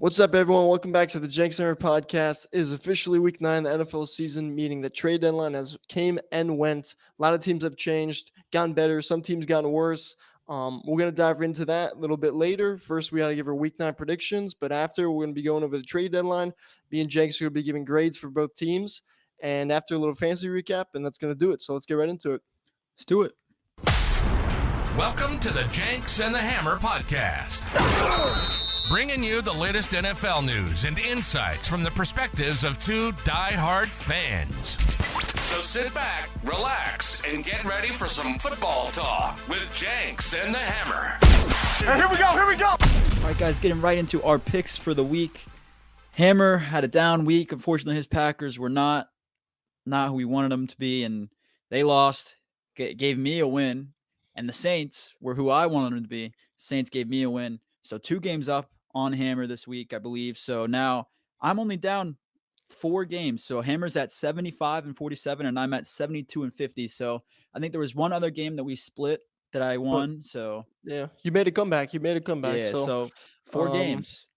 What's up, everyone? Welcome back to the Jenks Center podcast. It is officially week 9 of the NFL season, meaning the trade deadline has came and went. A lot of teams have changed, gotten better. Some teams gotten worse. We're going to dive into that a little bit later. First, we got to give our week 9 predictions, but after, we're going to be going over the trade deadline. Me and Jenks are going to be giving grades for both teams. And after a little fantasy recap, and that's going to do it. So let's get right into it. Let's do it. Welcome to the Jenks and the Hammer podcast. Bringing you the latest NFL news and insights from the perspectives of two die-hard fans. So sit back, relax, and get ready for some football talk with Jenks and the Hammer. And here we go. All right, guys, getting right into our picks for the week. Hammer had a down week. Unfortunately, his Packers were not who we wanted them to be, and they lost. Gave me a win. And the Saints were who I wanted them to be. Saints gave me a win. So 2 games up on Hammer this week, I believe. So now I'm only down 4 games. So Hammer's at 75 and 47, and I'm at 72 and 50. So I think there was one other game that we split that I won. So yeah, you made a comeback. Yeah, so 4 games.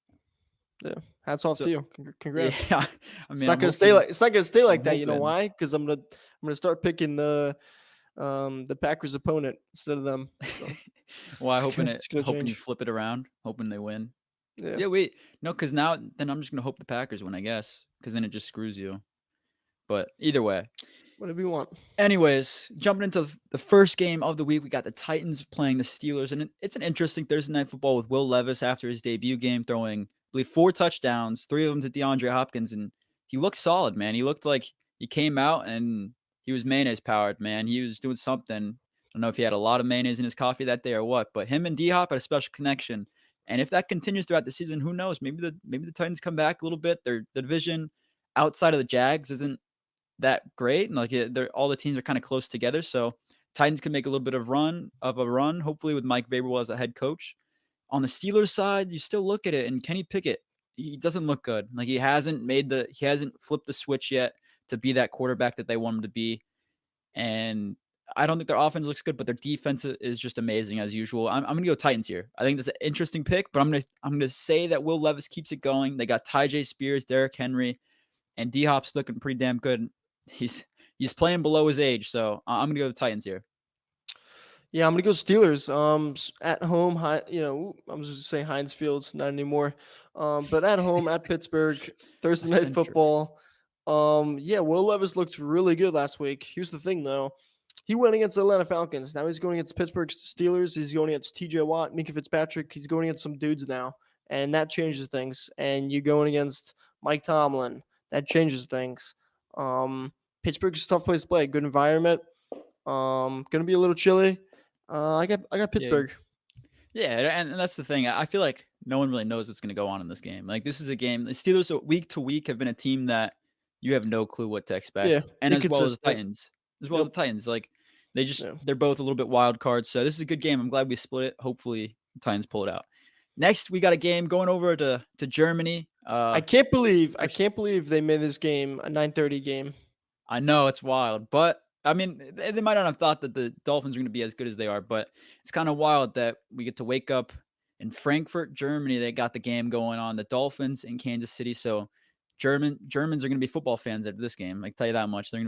Yeah, hats off to you. Congrats. Yeah, I mean, It's not gonna stay like that. You know why? Because I'm gonna start picking the Packers opponent instead of them. So well, hoping change. you flip it around, hoping they win. Yeah. Because now then I'm just gonna hope the Packers win, I guess, because then it just screws you. But either way, Whatever you want. anyways, jumping into the first game of the week, we got the Titans playing the Steelers, and it's an interesting Thursday night football with Will Levis after his debut game, throwing, I believe, 4 touchdowns, 3 of them to DeAndre Hopkins, and he looked solid, man. He looked like he came out and he was mayonnaise powered, man. He was doing something. I don't know if he had a lot of mayonnaise in his coffee that day or what, but him and D-Hop had a special connection. And if that continues throughout the season, who knows? Maybe the Titans come back a little bit. The division outside of the Jags isn't that great, and like all the teams are kind of close together. So Titans can make a little bit of a run, hopefully with Mike Vrabel as a head coach. On the Steelers side, you still look at it, and Kenny Pickett, he doesn't look good. Like he hasn't flipped the switch yet to be that quarterback that they want him to be. And I don't think their offense looks good, but their defense is just amazing as usual. I'm going to go Titans here. I think that's an interesting pick, but I'm going to say that Will Levis keeps it going. They got Tyjae Spears, Derrick Henry, and D-Hop's looking pretty damn good. He's playing below his age, so I'm going to go the Titans here. Yeah, I'm gonna go Steelers. At home, I'm just saying Heinz Field, not anymore. But at home at Pittsburgh, Thursday night football. Yeah, Will Levis looked really good last week. Here's the thing, though. He went against the Atlanta Falcons. Now he's going against Pittsburgh Steelers. He's going against T.J. Watt, Minka Fitzpatrick. He's going against some dudes now, and that changes things. And you're going against Mike Tomlin. That changes things. Pittsburgh's a tough place to play. Good environment. Gonna be a little chilly. I got Pittsburgh. Yeah, and that's the thing. I feel like no one really knows what's going to go on in this game. Like this is a game. The Steelers week to week have been a team that you have no clue what to expect. Yeah, and as well as the inconsistent. Titans, like they're both a little bit wild cards. So this is a good game. I'm glad we split it. Hopefully the Titans pull it out. Next, we got a game going over to Germany. I can't believe they made this game a 9:30 game. I know it's wild, but I mean, they might not have thought that the Dolphins are going to be as good as they are, but it's kind of wild that we get to wake up in Frankfurt, Germany. They got the game going on, the Dolphins in Kansas City. So Germans are going to be football fans after this game. I can tell you that much. They're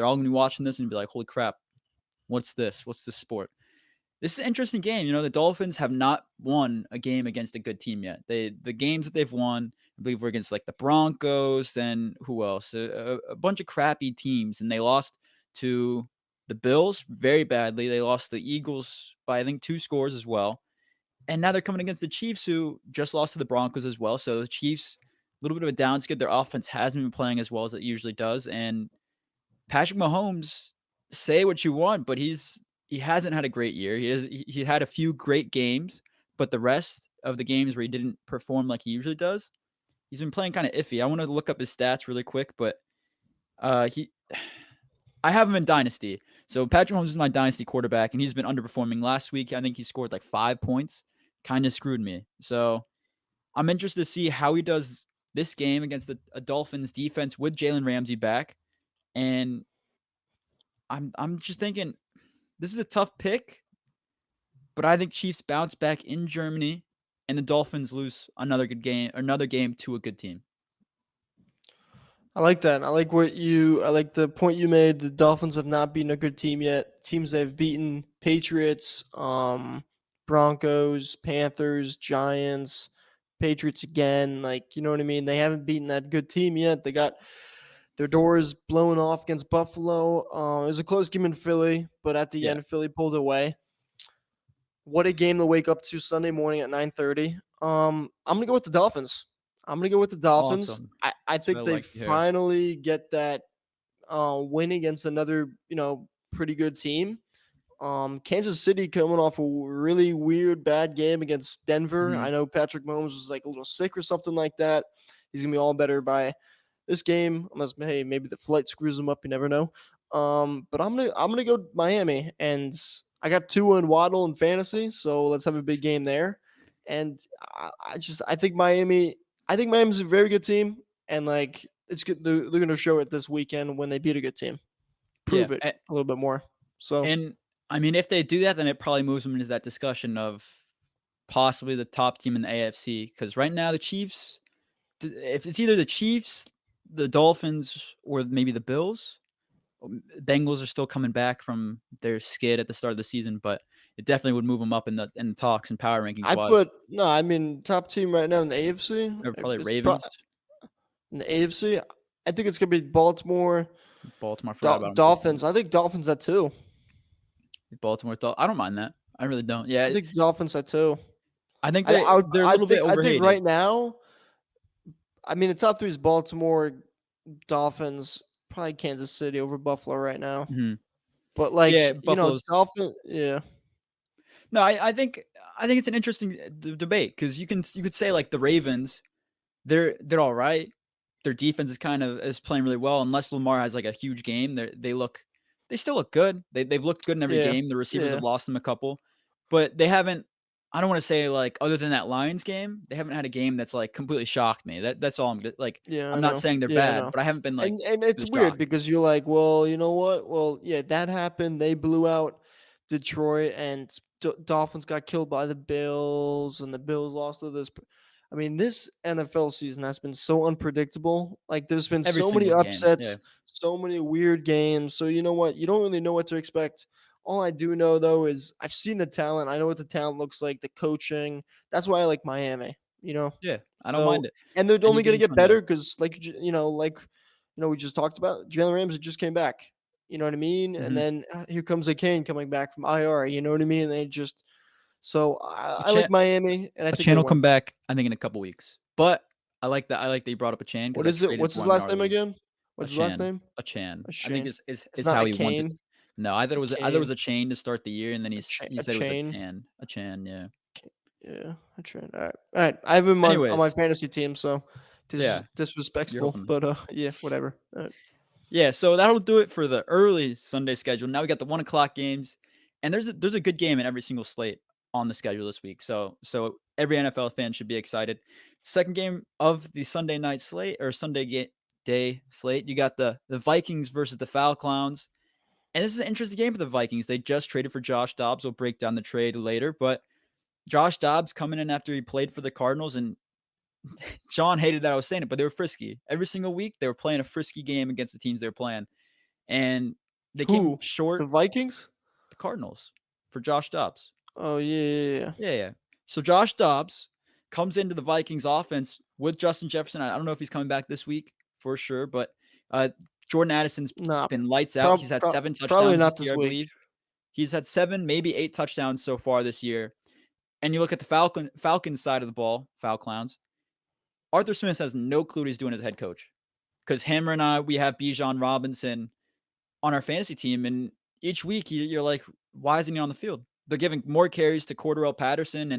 all going to be watching this and be like, holy crap, what's this? What's this sport? This is an interesting game. You know, the Dolphins have not won a game against a good team yet. The games that they've won, I believe, were against like the Broncos, then who else? A bunch of crappy teams, and they lost to the Bills very badly. They lost the Eagles by, I think, 2 scores as well. And now they're coming against the Chiefs, who just lost to the Broncos as well. So the Chiefs, a little bit of a downskid. Their offense hasn't been playing as well as it usually does. And Patrick Mahomes, say what you want, but he hasn't had a great year. He had a few great games, but the rest of the games where he didn't perform like he usually does, he's been playing kind of iffy. I want to look up his stats really quick, but I have him in Dynasty. So Patrick Mahomes is my Dynasty quarterback, and he's been underperforming. Last week, I think he scored like 5 points. Kind of screwed me. So I'm interested to see how he does this game against a Dolphins defense with Jalen Ramsey back. And I'm just thinking this is a tough pick, but I think Chiefs bounce back in Germany. and the Dolphins lose another game to a good team. I like that. I like the point you made. The Dolphins have not beaten a good team yet. Teams they've beaten: Patriots, Broncos, Panthers, Giants, Patriots again. Like, you know what I mean? They haven't beaten that good team yet. They got their doors blown off against Buffalo. It was a close game in Philly, but at the end, Philly pulled away. What a game to wake up to Sunday morning at 9:30. I'm gonna go with the Dolphins. Awesome. I think what I they like to hear. finally get that win against another, pretty good team. Kansas City coming off a really weird bad game against Denver. Mhm. I know Patrick Mahomes was like a little sick or something like that. He's gonna be all better by this game, unless maybe the flight screws him up. You never know. But I'm gonna go Miami, and I got Tua and Waddle in fantasy, so let's have a big game there. And I think Miami's a very good team, and like it's good. They're gonna show it this weekend when they beat a good team, prove it a little bit more. So, and I mean, if they do that, then it probably moves them into that discussion of possibly the top team in the AFC. Because right now the Chiefs, if it's either the Chiefs, the Dolphins, or maybe the Bills. Bengals are still coming back from their skid at the start of the season, but it definitely would move them up in the talks and power rankings. I mean top team right now in the AFC. They're probably Ravens. In the AFC, I think it's gonna be Baltimore. Dolphins. I think Dolphins at 2. Baltimore. I don't mind that. I really don't. Yeah, I think Dolphins at 2. I think they're a little bit overrated. I think right now, I mean, the top 3 is Baltimore, Dolphins, probably Kansas City over Buffalo right now. Mm-hmm. But Dolphins. Yeah. No, I think it's an interesting debate because you could say like the Ravens, they're all right. Their defense is playing really well. Unless Lamar has like a huge game, they still look good. They've looked good in every game. The receivers have lost them a couple, but they haven't. I don't want to say like other than that Lions game, they haven't had a game that's like completely shocked me. That's all I'm like. Yeah, I'm not saying they're bad, but I haven't been like. And it's weird because you're like, well, you know what? Well, yeah, that happened. They blew out Detroit, and Dolphins got killed by the Bills, and the Bills lost to this. I mean, this NFL season has been so unpredictable. Like, there's been so many upsets, so many weird games. So you know what? You don't really know what to expect. All I do know, though, is I've seen the talent. I know what the talent looks like, the coaching. That's why I like Miami, Yeah, I don't mind it. And they're only going to get better because, we just talked about, Jalen Ramsey just came back. You know what I mean? Mm-hmm. And then here comes Kane coming back from IR. You know what I mean? And they just – so I like Miami. And I think Chan will come back, I think, in a couple weeks. But I like that. I like that you brought up Chan. What is it? What's his last name again? What's his last name? Chan. I think is how he wants it. No, I thought it was a chain to start the year, and then he said it was a Chan. A Chan, yeah. Yeah, a Chan. All right. I have him on my fantasy team, so disrespectful, but yeah, whatever. All right. Yeah, so that'll do it for the early Sunday schedule. Now we got the 1:00 games, and there's a good game in every single slate on the schedule this week. So every NFL fan should be excited. Second game of the Sunday night slate or Sunday day slate, you got the Vikings versus the Falcons. And this is an interesting game for the Vikings. They just traded for Josh Dobbs. We'll break down the trade later. But Josh Dobbs coming in after he played for the Cardinals. And John hated that I was saying it, but they were frisky. Every single week, they were playing a frisky game against the teams they were playing. And they came short. The Vikings? The Cardinals for Josh Dobbs. Oh, yeah. So Josh Dobbs comes into the Vikings offense with Justin Jefferson. I don't know if he's coming back this week for sure, but Jordan Addison's been lights out. He's had 7 touchdowns probably not this year, I believe. He's had 7, maybe 8 touchdowns so far this year. And you look at the Falcons side of the ball, Falcons. Arthur Smith has no clue what he's doing as head coach. Because Hammer and I, we have Bijan Robinson on our fantasy team. And each week you're like, why isn't he on the field? They're giving more carries to Cordarrelle Patterson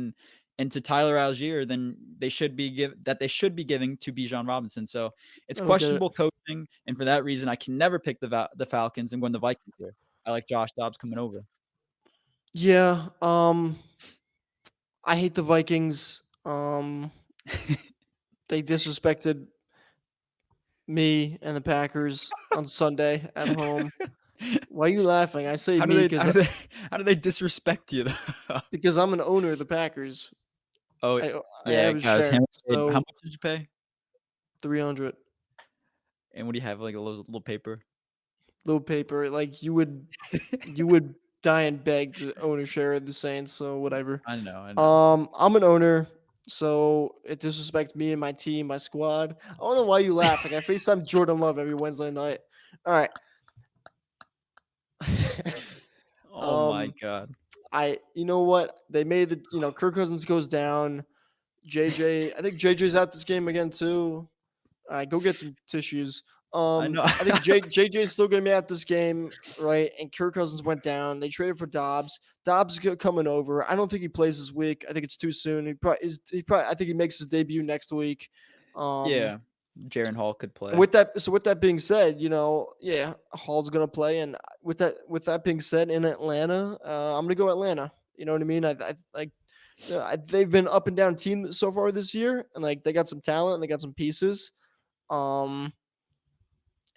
and to Tyler Algier than they should be giving to Bijan Robinson. So it's questionable coaching, and for that reason, I can never pick the Falcons and win the Vikings here. I like Josh Dobbs coming over. Yeah, I hate the Vikings. They disrespected me and the Packers on Sunday at home. Why are you laughing? I say how do they disrespect you though? Because I'm an owner of the Packers. Oh, I yeah, have a guys. share. How So much did you pay? 300 And what do you have? Like a little paper? little paper. Like you would die and beg to own a share of the Saints. So whatever. I know. I'm an owner. So it disrespects me and my team, my squad. I don't know why you laugh. Like I FaceTime Jordan Love every Wednesday night. All right. Oh my um, god. you know what? They made Kirk Cousins goes down. I think JJ's out this game again too. All right, go get some tissues. I know. I think JJ's still gonna be out this game, right? And Kirk Cousins went down. They traded for Dobbs. Dobbs is coming over. I don't think he plays this week. I think it's too soon. I think he makes his debut next week. Um, Yeah. Jaren Hall could play. and with that being said, yeah, Hall's gonna play. And with that being said, in Atlanta, I'm gonna go Atlanta. You know what I mean? I like. They've been up and down team so far this year, and like they got some talent, and they got some pieces. Um,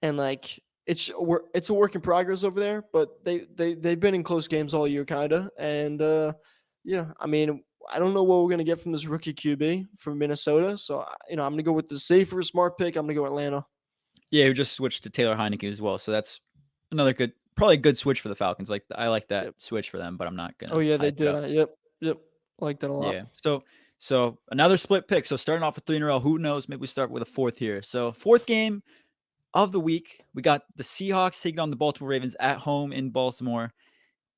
and like it's a work in progress over there, but they've been in close games all year, kinda. And yeah, I mean, I don't know what we're gonna get from this rookie QB from Minnesota, so I'm gonna go with the safer, smart pick. I'm gonna go Atlanta. Yeah, who just switched to Taylor Heineke as well. So that's another probably a good switch for the Falcons. Like I like that Yep. switch for them, but I'm not Oh gonna yeah, they hype it did. up. Yep, I like that a lot. Yeah. So another split pick. So starting off with 3 in a row. Who knows? Maybe we start with a fourth here. So fourth game of the week, we got the Seahawks taking on the Baltimore Ravens at home in Baltimore.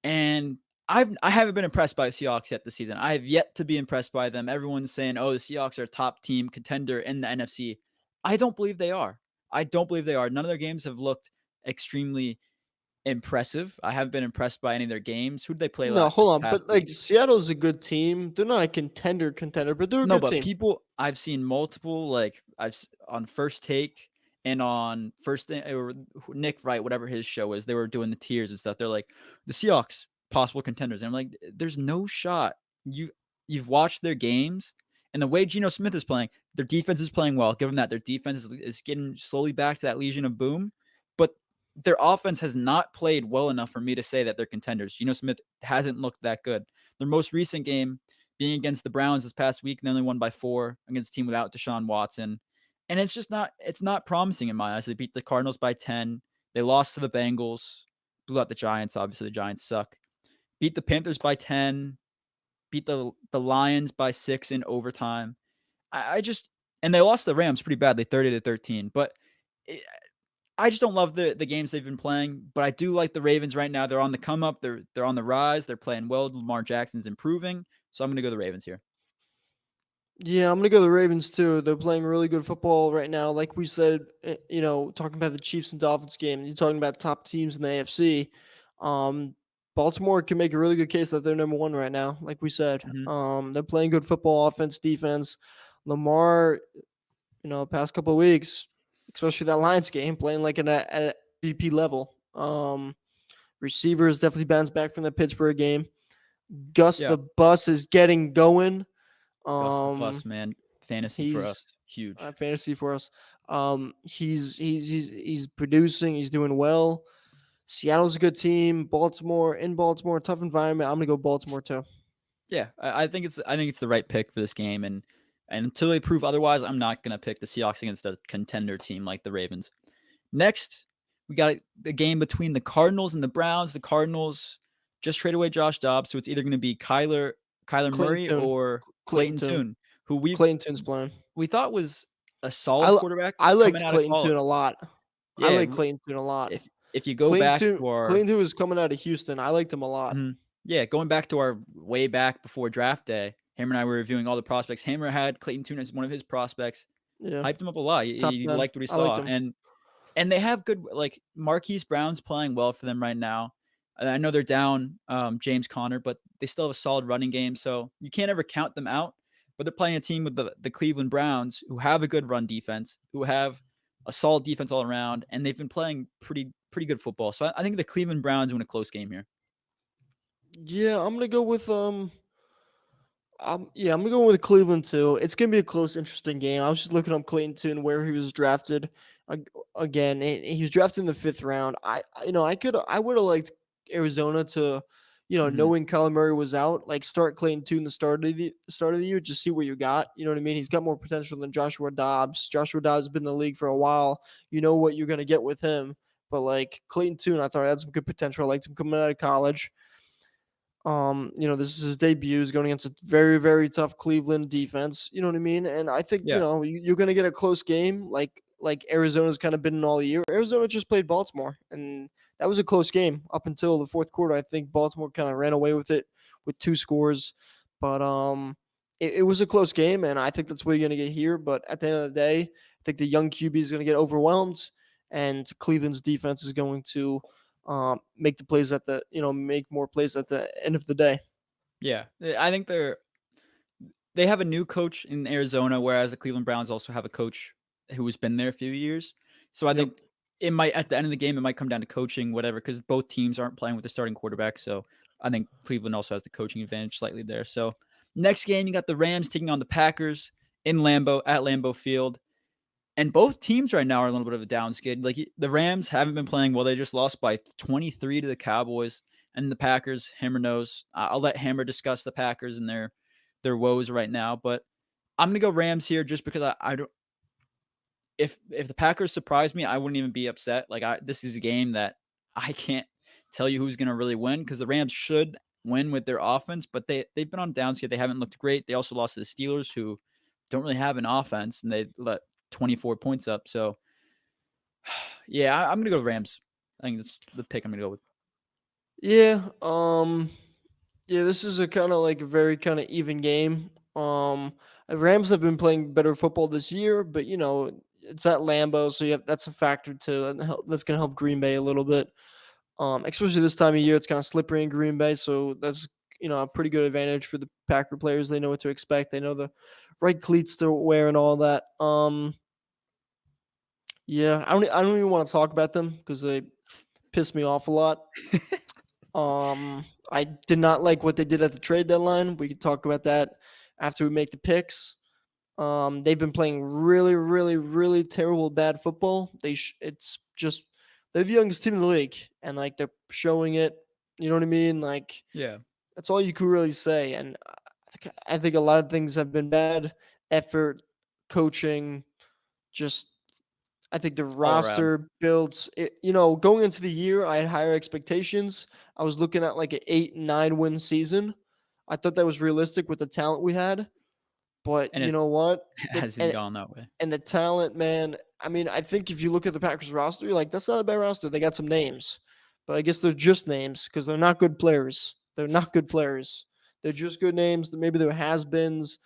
And I haven't been impressed by the Seahawks yet this season. I have yet to be impressed by them. Everyone's saying, "Oh, the Seahawks are a top team contender in the NFC." I don't believe they are. I don't believe they are. None of their games have looked extremely impressive. I haven't been impressed by any of their games. Who did they play No, this hold on, past but like week? Seattle's a good team. They're not a contender, but they're a No, good but team. people I've seen multiple like on First Take and on First Thing or Nick Wright, whatever his show is, they were doing the tiers and stuff. They're like the Seahawks possible contenders, and I'm like, there's no shot. You've watched their games and the way Geno Smith is playing, their defense is playing well. Give them that. Their defense is getting slowly back to that Legion of Boom, but their offense has not played well enough for me to say that they're contenders. Geno Smith hasn't looked that good. Their most recent game being against the Browns this past week, and they only won by 4 against a team without Deshaun Watson. And it's not promising in my eyes. They beat the Cardinals by 10. They lost to the Bengals, blew out the Giants. Obviously, the Giants suck. Beat the Panthers by 10, beat the Lions by 6 in overtime. I just, and they lost the Rams pretty badly, 30-13. But I just don't love the games they've been playing, but I do like the Ravens right now. They're on the come up. They're on the rise. They're playing well. Lamar Jackson's improving. So I'm going to go the Ravens here. Yeah, I'm gonna go the Ravens too. They're playing really good football right now. Like we said, talking about the Chiefs and Dolphins game, you're talking about top teams in the AFC. Baltimore can make a really good case that they're number one right now. Like we said, Mhm. they're playing good football, offense, defense. Lamar, past couple of weeks, especially that Lions game, playing like at an MVP level. Receivers definitely bounced back from the Pittsburgh game. Gus Yeah. the Bus is getting going. Gus the Bus, man. Fantasy for us. He's Huge. fantasy for us. He's producing. He's doing well. Seattle's a good team. Baltimore, tough environment. I'm gonna go Baltimore too. Yeah, I think it's the right pick for this game, and until they prove otherwise, I'm not gonna pick the Seahawks against a contender team like the Ravens. Next, we got the game between the Cardinals and the Browns. The Cardinals just traded away Josh Dobbs, so it's either going to be Kyler Clayton Murray Tune. or Clayton Clayton Tune, who Clayton Tune's playing. we thought was a I solid quarterback I coming liked out of Clayton college. Tune a lot. I Yeah, like Clayton Tune a lot. if you go back to our Clayton Tune was coming out of Houston. I liked him a lot. yeah, going back to our way back before draft day, Hammer and I were reviewing all the prospects. Hammer had Clayton Tune as one of his prospects. Yeah, Hyped him up a lot. top He 10. liked what he I liked saw, him. and they have good like Marquise Brown's playing well for them right now. And I know they're down James Conner, but they still have a solid running game, so you can't ever count them out. But they're playing a team with the Cleveland Browns who have a good run defense, who have a solid defense all around, and they've been playing pretty good football. So I think the Cleveland Browns win a close game here. Yeah, I'm gonna go with I'm gonna go with Cleveland too. It's gonna be a close, interesting game. I was just looking up Clayton Tune where he was drafted. Again, he was drafted in the 5th round. I would have liked Arizona to, knowing Kyler Murray was out, like start Clayton Tune the start of the year, just see what you got. You know what I mean? He's got more potential than Joshua Dobbs. Joshua Dobbs has been in the league for a while. You know what you're gonna get with him. But like Clayton Tune, I thought had some good potential. I liked him coming out of college. This is his debut. He's going against a very, very tough Cleveland defense. You know what I mean? And I think, Yeah. you're going to get a close game like Arizona's kind of been in all year. Arizona just played Baltimore, and that was a close game up until the fourth quarter. I think Baltimore kind of ran away with it with 2 scores. But it was a close game, and I think that's what you're going to get here. But at the end of the day, I think the young QB is going to get overwhelmed, and Cleveland's defense is going to make the plays make more plays at the end of the day. Yeah. I think they have a new coach in Arizona, whereas the Cleveland Browns also have a coach who has been there a few years. So I think it might, at the end of the game, it might come down to coaching, whatever, because both teams aren't playing with the starting quarterback. So I think Cleveland also has the coaching advantage slightly there. So next game, you got the Rams taking on the Packers at Lambeau Field. And both teams right now are a little bit of a down skid. Like the Rams haven't been playing well. They just lost by 23 to the Cowboys. And the Packers, Hammer knows. I'll let Hammer discuss the Packers and their woes right now. But I'm gonna go Rams here just because I don't. If the Packers surprise me, I wouldn't even be upset. Like this is a game that I can't tell you who's gonna really win because the Rams should win with their offense, but they've been on down skid. They haven't looked great. They also lost to the Steelers, who don't really have an offense, and they let 24 points up. So, yeah, I'm going to go Rams. I think that's the pick I'm going to go with. Yeah. This is a kind of like a very kind of even game. The Rams have been playing better football this year, but it's at Lambeau, so that's a factor too, and that's going to help Green Bay a little bit. Especially this time of year, it's kind of slippery in Green Bay, so that's a pretty good advantage for the Packer players. They know what to expect. They know the right cleats to wear and all that. Yeah, I don't even want to talk about them because they piss me off a lot. I did not like what they did at the trade deadline. We could talk about that after we make the picks. They've been playing really, really, really terrible, bad football. It's just they're the youngest team in the league, and like they're showing it. You know what I mean? Like, yeah, that's all you could really say. And I think a lot of things have been bad. Effort, coaching, just I think the roster builds. Going into the year, I had higher expectations. I was looking at like an 8-9 win season. I thought that was realistic with the talent we had. But you know what? It hasn't gone that way. And the talent, man. I mean, I think if you look at the Packers roster, you're like, that's not a bad roster. They got some names. But I guess they're just names because they're not good players. They're not good players. They're just good names. Maybe they're has-beens.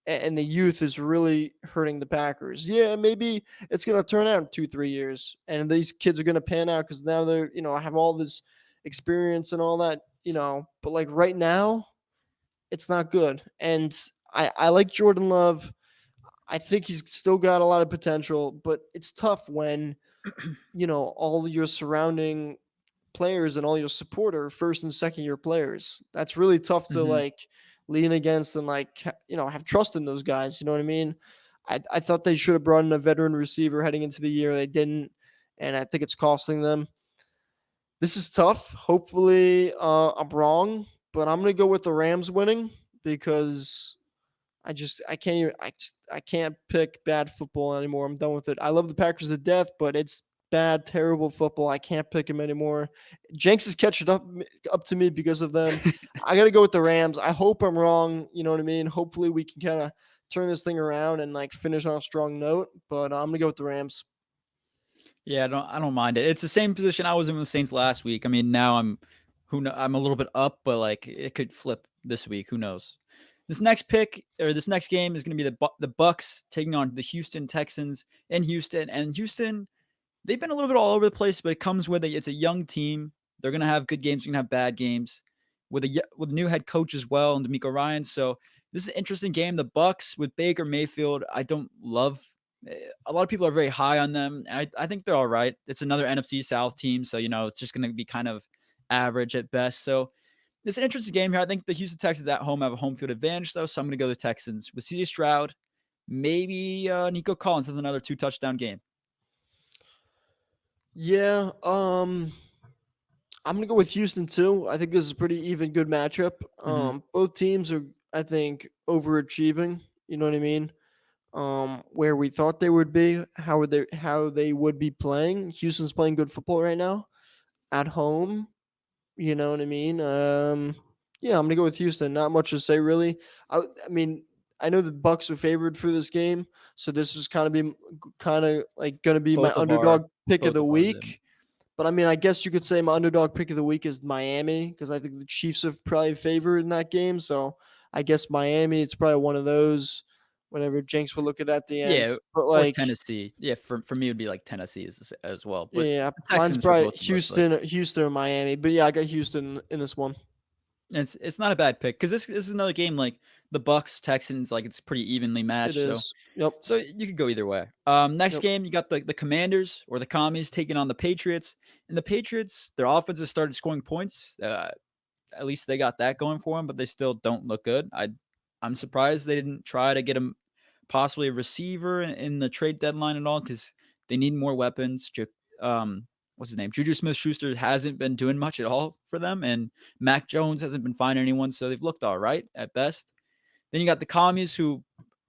And the youth is really hurting the Packers. Yeah, maybe it's going to turn out in 2-3 years. And these kids are going to pan out because now they're, have all this experience and all that, But like right now, it's not good. And I like Jordan Love. I think he's still got a lot of potential, but it's tough when, all your surrounding players and all your supporter first and second year players. That's really tough to like lean against and like, have trust in those guys. You know what I mean? I thought they should have brought in a veteran receiver heading into the year. They didn't. And I think it's costing them. This is tough. Hopefully I'm wrong, but I'm going to go with the Rams winning because I can't pick bad football anymore. I'm done with it. I love the Packers to death, but it's bad, terrible football. I can't pick them anymore. Jenks is catching up to me because of them. I got to go with the Rams. I hope I'm wrong. You know what I mean? Hopefully we can kind of turn this thing around and like finish on a strong note, but I'm going to go with the Rams. Yeah, I don't mind it. It's the same position I was in with the Saints last week. I mean, now I'm a little bit up, but like it could flip this week. Who knows? This next game is going to be the Bucs taking on the Houston Texans in Houston. And Houston, they've been a little bit all over the place, but it comes with it's a young team. They're going to have good games. They're going to have bad games with a new head coach as well, and D'Amico Ryans. So this is an interesting game. The Bucs with Baker Mayfield, I don't love. A lot of people are very high on them. I think they're all right. It's another NFC South team, so it's just going to be kind of average at best. So it's an interesting game here. I think the Houston Texans at home have a home field advantage, though, so I'm going to go the Texans. With C.J. Stroud, maybe Nico Collins has another 2-touchdown game. Yeah, I'm gonna go with Houston too. I think this is a pretty even, good matchup. Mm-hmm. Both teams are, I think, overachieving. You know what I mean? Where we thought they would be, how they would be playing. Houston's playing good football right now at home. You know what I mean? Yeah, I'm gonna go with Houston. Not much to say really. I mean, I know the Bucks are favored for this game, so this is kind of like gonna be my Both of our underdog pick of both the of ours in. week. But I mean, I guess you could say my underdog pick of the week is Miami because I think the Chiefs are probably favored in that game. So I guess Miami, it's probably one of those. Whenever Jenks would look at the end, Yeah, but or like, Tennessee. Yeah, for me, it would be like Tennessee as well. But yeah, the mine's Texans for probably both of us, like, Houston or Miami. But yeah, I got Houston in this one. it's not a bad pick because this is another game like the Bucs Texans, like it's pretty evenly It matched. is. Yep. So you could go either way. Next Yep. game, you got the Commanders or the Commies taking on the Patriots. And the Patriots, their offense has started scoring points. At least they got that going for them, but they still don't look good. I'm surprised they didn't try to get him possibly a receiver in the trade deadline at all because they need more weapons. What's his name? Juju Smith-Schuster hasn't been doing much at all for them, and Mac Jones hasn't been finding anyone, so they've looked all right at best. Then you got the Commies who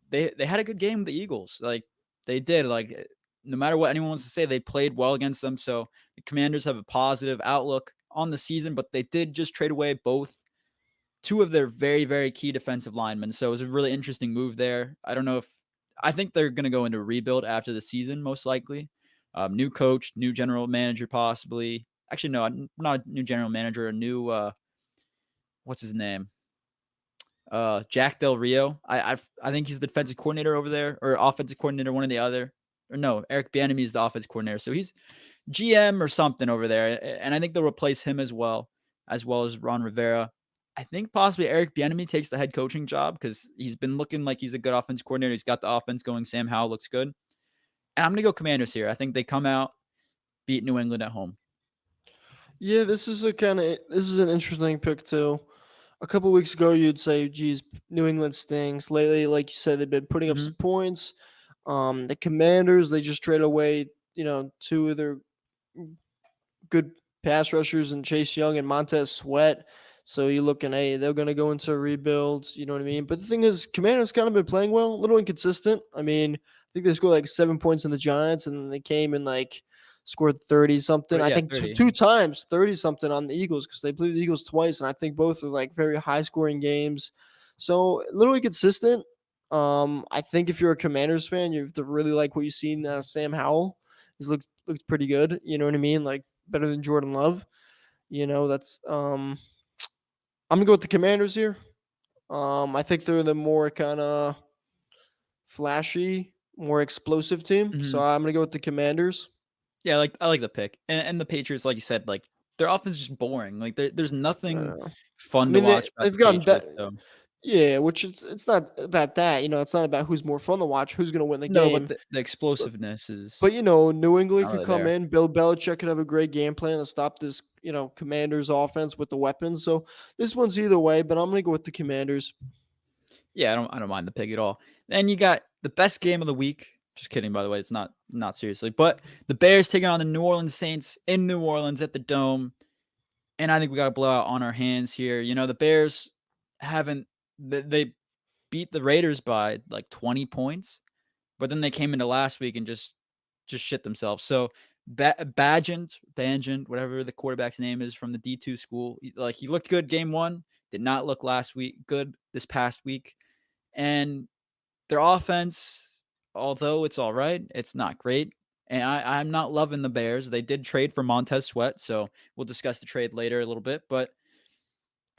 they had a good game with the Eagles. Like they did. Like no matter what anyone wants to say, they played well against them. So the Commanders have a positive outlook on the season, but they did just trade away two of their very, very key defensive linemen. So it was a really interesting move there. I think they're going to go into a rebuild after the season, most likely. New coach, new general manager, possibly. Actually, no, not a new general manager, a new, what's his name? Jack Del Rio. I think he's the defensive coordinator over there, or offensive coordinator, one or the other. Or no, Eric Bieniemy is the offensive coordinator, so he's GM or something over there, and I think they'll replace him as well as Ron Rivera. I think possibly Eric Bieniemy takes the head coaching job because he's been looking like he's a good offensive coordinator. He's got the offense going. Sam Howell looks good, and I'm gonna go Commanders here. I think they come out, beat New England at home. Yeah, this is an interesting pick too. A couple weeks ago, you'd say, "Geez, New England stinks." Lately, like you said, they've been putting up Mm-hmm. some points. The Commanders, they just trade away, two of their good pass rushers and Chase Young and Montez Sweat. So you're looking, hey, they're going to go into a rebuild. You know what I mean? But the thing is, Commanders kind of been playing well, a little inconsistent. I mean, I think they scored like 7 points in the Giants, and then they came and like scored 30 something. I Yeah, think 30. two times 30 something on the Eagles because they played the Eagles twice, and I think both are like very high scoring games. So a little inconsistent. I think if you're a Commanders fan, you have to really like what you've seen out of Sam Howell. He's looks pretty good. You know what I mean? Like better than Jordan Love. That's I'm gonna go with the Commanders here. I think they're the more kind of flashy, more explosive team. Mm-hmm. So I'm gonna go with the Commanders. Yeah, I like the pick, and the Patriots, like you said, like their offense is just boring. Like there's nothing I fun to mean, watch about they've the gotten Patriots. better. So Yeah, which it's not about that. It's not about who's more fun to watch, who's gonna win the no, but game. the But, explosiveness but is New England not could really come there. in. Bill Belichick could have a great game plan to stop this, Commanders offense with the weapons. So this one's either way, but I'm gonna go with the Commanders. Yeah, I don't mind the pick at all. Then you got the best game of the week. Just kidding, by the way. It's not seriously, but the Bears taking on the New Orleans Saints in New Orleans at the Dome, and I think we got a blowout on our hands here. The Bears haven't they beat the Raiders by like 20 points, but then they came into last week and just shit themselves. So Bagent, whatever the quarterback's name is from the D2 school, he looked good game one, did not look last week good this past week. And their offense, although it's all right, it's not great. And I'm not loving the Bears. They did trade for Montez Sweat, so we'll discuss the trade later a little bit. But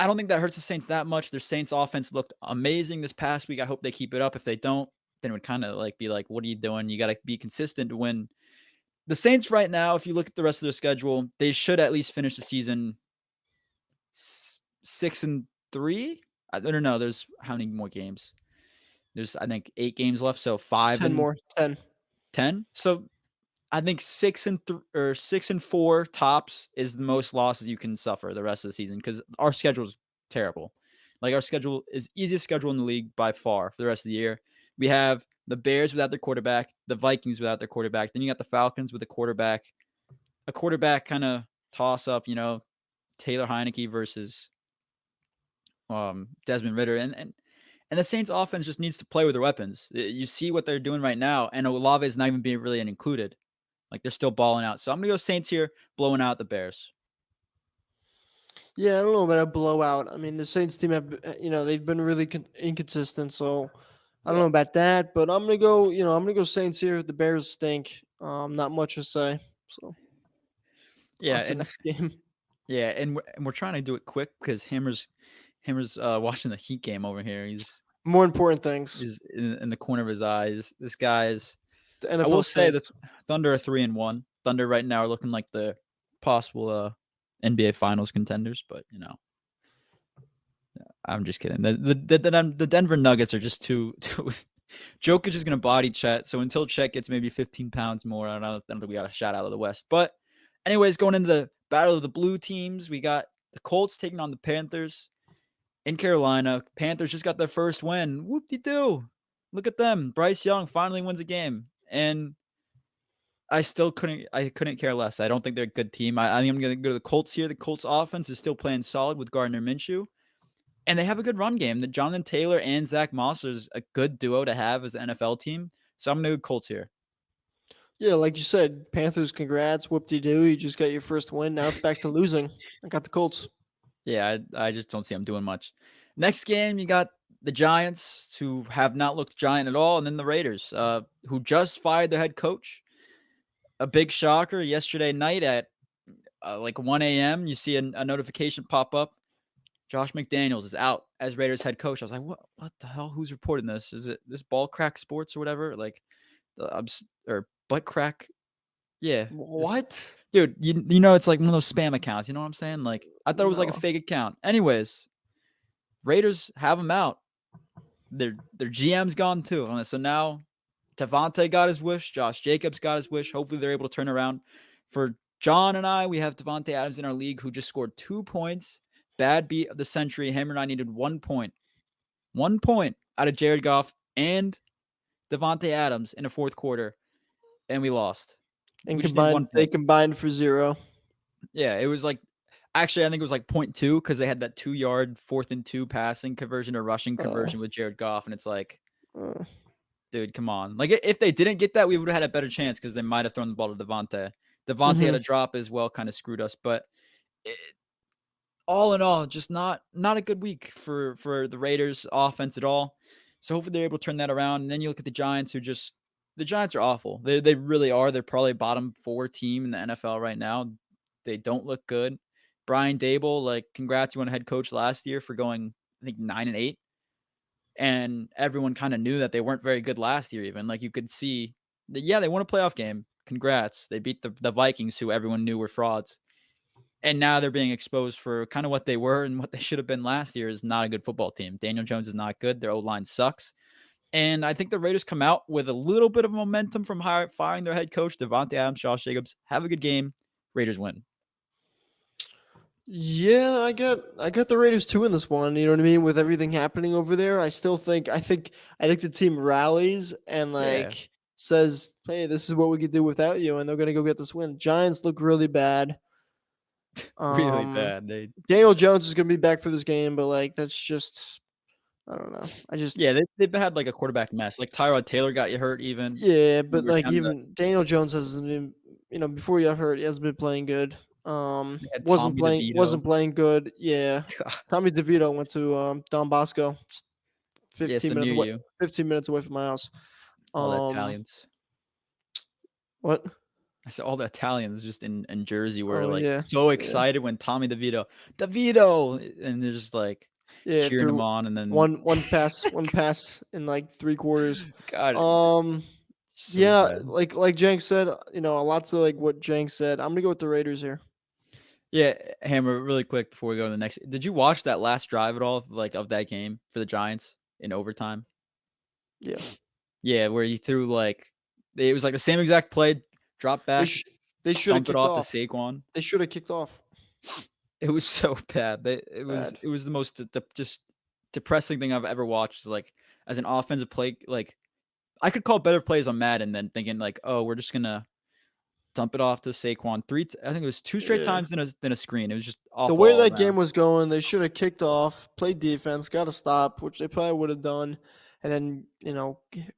I don't think that hurts the Saints that much. Their Saints offense looked amazing this past week. I hope they keep it up. If they don't, then it would kind of like be like, what are you doing? You got to be consistent to win. The Saints right now, if you look at the rest of their schedule, they should at least finish the season 6-3. I don't know. There's how many more games? There's, I think, 8 games left, so 5 10 and more. 10. 10. So I think 6-4 tops is the most losses you can suffer the rest of the season because our schedule is terrible. Like our schedule is easiest schedule in the league by far for the rest of the year. We have the Bears without their quarterback, the Vikings without their quarterback. Then you got the Falcons with a quarterback kind of toss up, Taylor Heineke versus Desmond Ridder, and the Saints offense just needs to play with their weapons. You see what they're doing right now, and Olave is not even being really included. Like, they're still balling out. So I'm gonna go Saints here, blowing out the Bears. Yeah, I don't know about a blowout. I mean, the Saints team have, they've been really inconsistent. So I don't know about that, but I'm gonna go Saints here. The Bears stink. Not much to say. So Yeah, on to the next game. yeah, and we're trying to do it quick because Hammer's watching the Heat game over here. More important things. He's in the corner of his eyes. This guy's. The I NFL will say Saints. that Thunder are 3-1. Thunder right now are looking like the possible NBA Finals contenders, but I'm just kidding. The Denver Nuggets are just too. Jokic is going to body Chet, so until Chet gets maybe 15 pounds more, I don't think we got a shot out of the West. But anyways, going into the battle of the blue teams, we got the Colts taking on the Panthers in Carolina. Panthers just got their first win. Whoop-de-doo. Look at them. Bryce Young finally wins a game, and I couldn't care less. I don't think they're a good team. I think I'm going to go to the Colts here. The Colts offense is still playing solid with Gardner Minshew. And they have a good run game. The Jonathan Taylor and Zach Moss is a good duo to have as an NFL team. So I'm going to go Colts here. Yeah, like you said, Panthers, congrats. Whoop-de-doo. You just got your first win. Now it's back to losing. I got the Colts. Yeah, I just don't see them doing much. Next game, you got the Giants, who have not looked giant at all, and then the Raiders, who just fired their head coach. A big shocker yesterday night at like 1 a.m., you see a notification pop up. Josh McDaniels is out as Raiders head coach. I was like, what the hell? Who's reporting this? Is it this Ball Crack Sports or whatever? Like, or Butt Crack? Yeah. What? Dude, it's like one of those spam accounts. You know what I'm saying? Like, I thought it was like a fake account. Anyways, Raiders have them out. Their GM's gone too. So now Devontae got his wish. Josh Jacobs got his wish. Hopefully they're able to turn around. For John and I, we have Devontae Adams in our league who just scored 2 points. Bad beat of the century. Hammer and I needed 1 point. 1 point out of Jared Goff and Devontae Adams in the fourth quarter. And we lost. And they combined for 0. Yeah, it was like, actually, I think it was like 0.2 because they had that 2-yard 4th and 2 passing conversion or rushing conversion with Jared Goff. And it's like, dude, come on. Like, if they didn't get that, we would have had a better chance because they might have thrown the ball to Devontae. Devontae had a drop as well, kind of screwed us. But all in all, just not a good week for the Raiders offense at all. So hopefully they're able to turn that around. And then you look at the Giants, the Giants are awful. They really are. They're probably bottom 4 team in the NFL right now. They don't look good. Brian Dable, like, congrats, you won head coach last year for going, I think, 9-8. And everyone kind of knew that they weren't very good last year even. Like, you could see that, yeah, they won a playoff game. Congrats. They beat the Vikings, who everyone knew were frauds. And now they're being exposed for kind of what they were and what they should have been last year is not a good football team. Daniel Jones is not good. Their O-line sucks. And I think the Raiders come out with a little bit of momentum from firing their head coach, Devontae Adams, Josh Jacobs. Have a good game. Raiders win. Yeah, I got the Raiders too in this one. You know what I mean? With everything happening over there, I think the team rallies and says, "Hey, this is what we could do without you," and they're gonna go get this win. Giants look really bad. Really bad. Daniel Jones is gonna be back for this game, but that's just, I don't know. They've had like a quarterback mess. Like Tyrod Taylor got you hurt even. Yeah, but even Daniel Jones hasn't been, before he got hurt, he hasn't been playing good. Wasn't playing good. Yeah. Tommy DeVito went to Don Bosco. It's 15 minutes away from my house. All the Italians. What? I said all the Italians just in Jersey were excited when Tommy DeVito, and they're just like cheering him on, and then one pass in like 3 quarters. God. Bad. like Jank said, lots of like what Jank said. I'm gonna go with the Raiders here. Yeah, Hammer, really quick before we go to the next. Did you watch that last drive at all, like of that game for the Giants in overtime? Yeah. Yeah, where he threw it was like the same exact play, drop back. They should have kicked off to Saquon. They should have kicked off. It was so bad. It was the most just depressing thing I've ever watched. Like, as an offensive play, like, I could call better plays on Madden than thinking like, oh, we're just gonna dump it off to Saquon. I think it was 2 straight times than a screen. It was just awful. The way all that around. game was going, they should have kicked off, played defense, got a stop, which they probably would have done, and then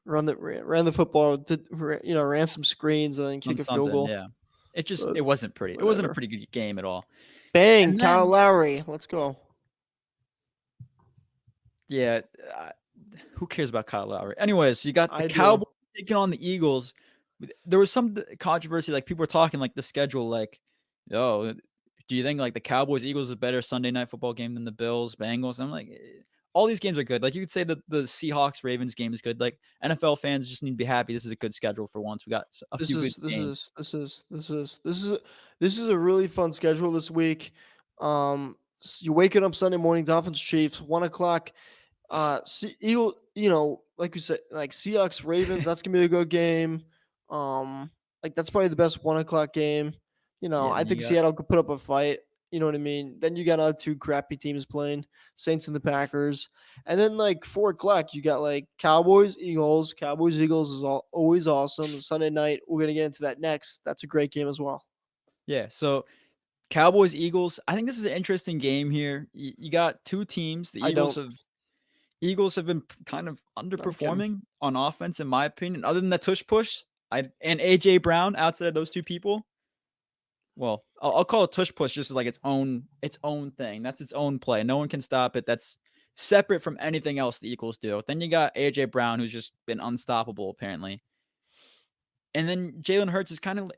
ran the football, ran some screens, and then on kick a field something, goal. yeah. But It wasn't pretty. It wasn't a whatever. pretty good game at all. Bang, And Kyle then- Lowry, let's go. Yeah, who cares about Kyle Lowry? Anyways, you got the I do. Cowboys taking on the Eagles. There was some controversy, like people were talking like the schedule, like, oh, do you think like the Cowboys Eagles is a better Sunday night football game than the Bills Bengals? I'm like, all these games are good. Like you could say that the Seahawks Ravens game is good. Like NFL fans just need to be happy. This is a good schedule for once. We got a few good games. This is a really fun schedule this week. You're waking up Sunday morning, Dolphins Chiefs, 1:00. Eagle, like we said, like Seahawks Ravens, that's gonna be a good game. Like that's probably the best 1:00 game. I think Seattle could put up a fight. You know what I mean? Then you got other 2 crappy teams playing, Saints and the Packers, and then like 4:00 you got like Cowboys Eagles. Cowboys Eagles is always awesome. Sunday night, we're gonna get into that next. That's a great game as well. Yeah. So Cowboys Eagles. I think this is an interesting game here. You got 2 teams. The Eagles have been kind of underperforming on offense, in my opinion. Other than that tush push, and AJ Brown, outside of those 2 people. Well, I'll call it tush push just like its own thing. That's its own play. No one can stop it. That's separate from anything else the Eagles do. Then you got AJ Brown, who's just been unstoppable apparently. And then Jalen Hurts is kind of,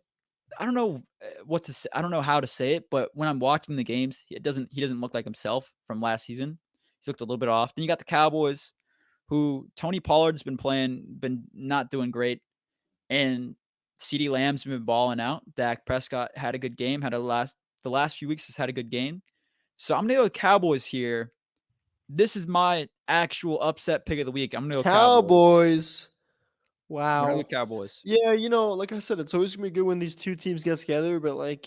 I don't know what to say. I don't know how to say it, but when I'm watching the games, he doesn't look like himself from last season. He's looked a little bit off. Then you got the Cowboys, who Tony Pollard's been not doing great, and CeeDee Lamb's been balling out. Dak Prescott had a good game. The last few weeks has had a good game. So I'm gonna go with Cowboys here. This is my actual upset pick of the week. I'm gonna go Cowboys. I'm Wow. gonna go Cowboys. Yeah, like I said, it's always gonna be good when these 2 teams get together, but like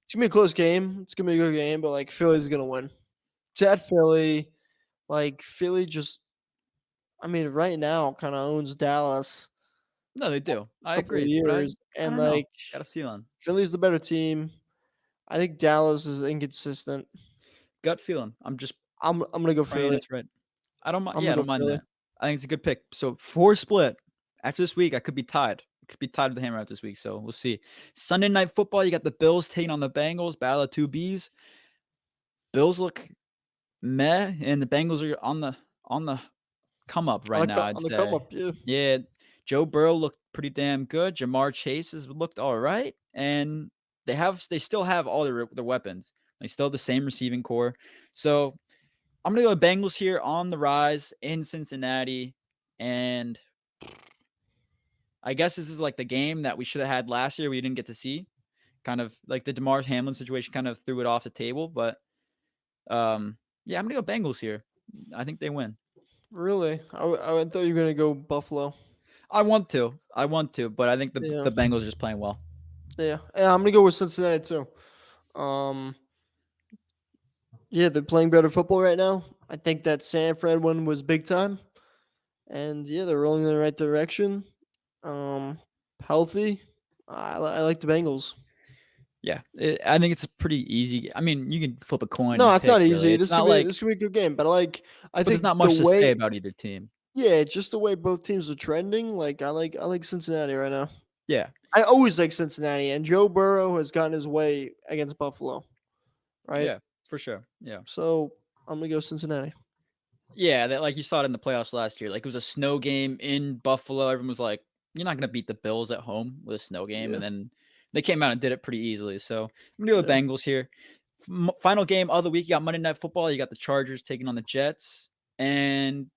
it's gonna be a close game. It's gonna be a good game, but like Philly's gonna win. It's at Philly. Like Philly just, right now kind of owns Dallas. No, they do. I Couple of agree. But years, and don't know. like Got a feeling. Philly's the better team. I think Dallas is inconsistent. Gut feeling. I'm gonna go praying Philly. it's right. I don't mind. I'm Yeah, I gonna don't go mind Philly. that. I think it's a good pick. So 4 split. After this week, I could be tied. I could be tied with the hammer out this week. So we'll see. Sunday night football. You got the Bills taking on the Bengals. Battle of 2 Bs. Bills look meh, and the Bengals are on the come up right now. I'd On the say. come up, yeah. Yeah, Joe Burrow looked pretty damn good. Jamar Chase has looked all right, and they still have all their weapons. They still have the same receiving core. So I'm gonna go Bengals here on the rise in Cincinnati, and I guess this is like the game that we should have had last year. We didn't get to see. Kind of like the DeMar Hamlin situation kind of threw it off the table, but yeah, I'm gonna go Bengals here. I think they win. Really? I thought you were gonna go Buffalo. I want to, but I think Yeah. the Bengals are just playing well. Yeah, I'm gonna go with Cincinnati too. Yeah, they're playing better football right now. I think that San Fran one was big time, and yeah, they're rolling in the right direction. Healthy. I like the Bengals. Yeah, I think it's a pretty easy. I mean, you can flip a coin. No, and it's not pick, easy. really. This It's not like this could be a good game, but I but think there's not much the to say way, about either team. yeah, just the way both teams are trending. Like I like Cincinnati right now. Yeah, I always like Cincinnati, and Joe Burrow has gotten his way against Buffalo, right? yeah, for sure. Yeah, So I'm gonna go Cincinnati. yeah. That like you saw it in the playoffs last year. Like it was a snow game in Buffalo. Everyone was like, "You're not gonna beat the Bills at home with a snow game," Yeah. and then they came out and did it pretty easily. So I'm gonna go with Yeah. Bengals here. Final game of the week. You got Monday Night Football. You got the Chargers taking on the Jets, and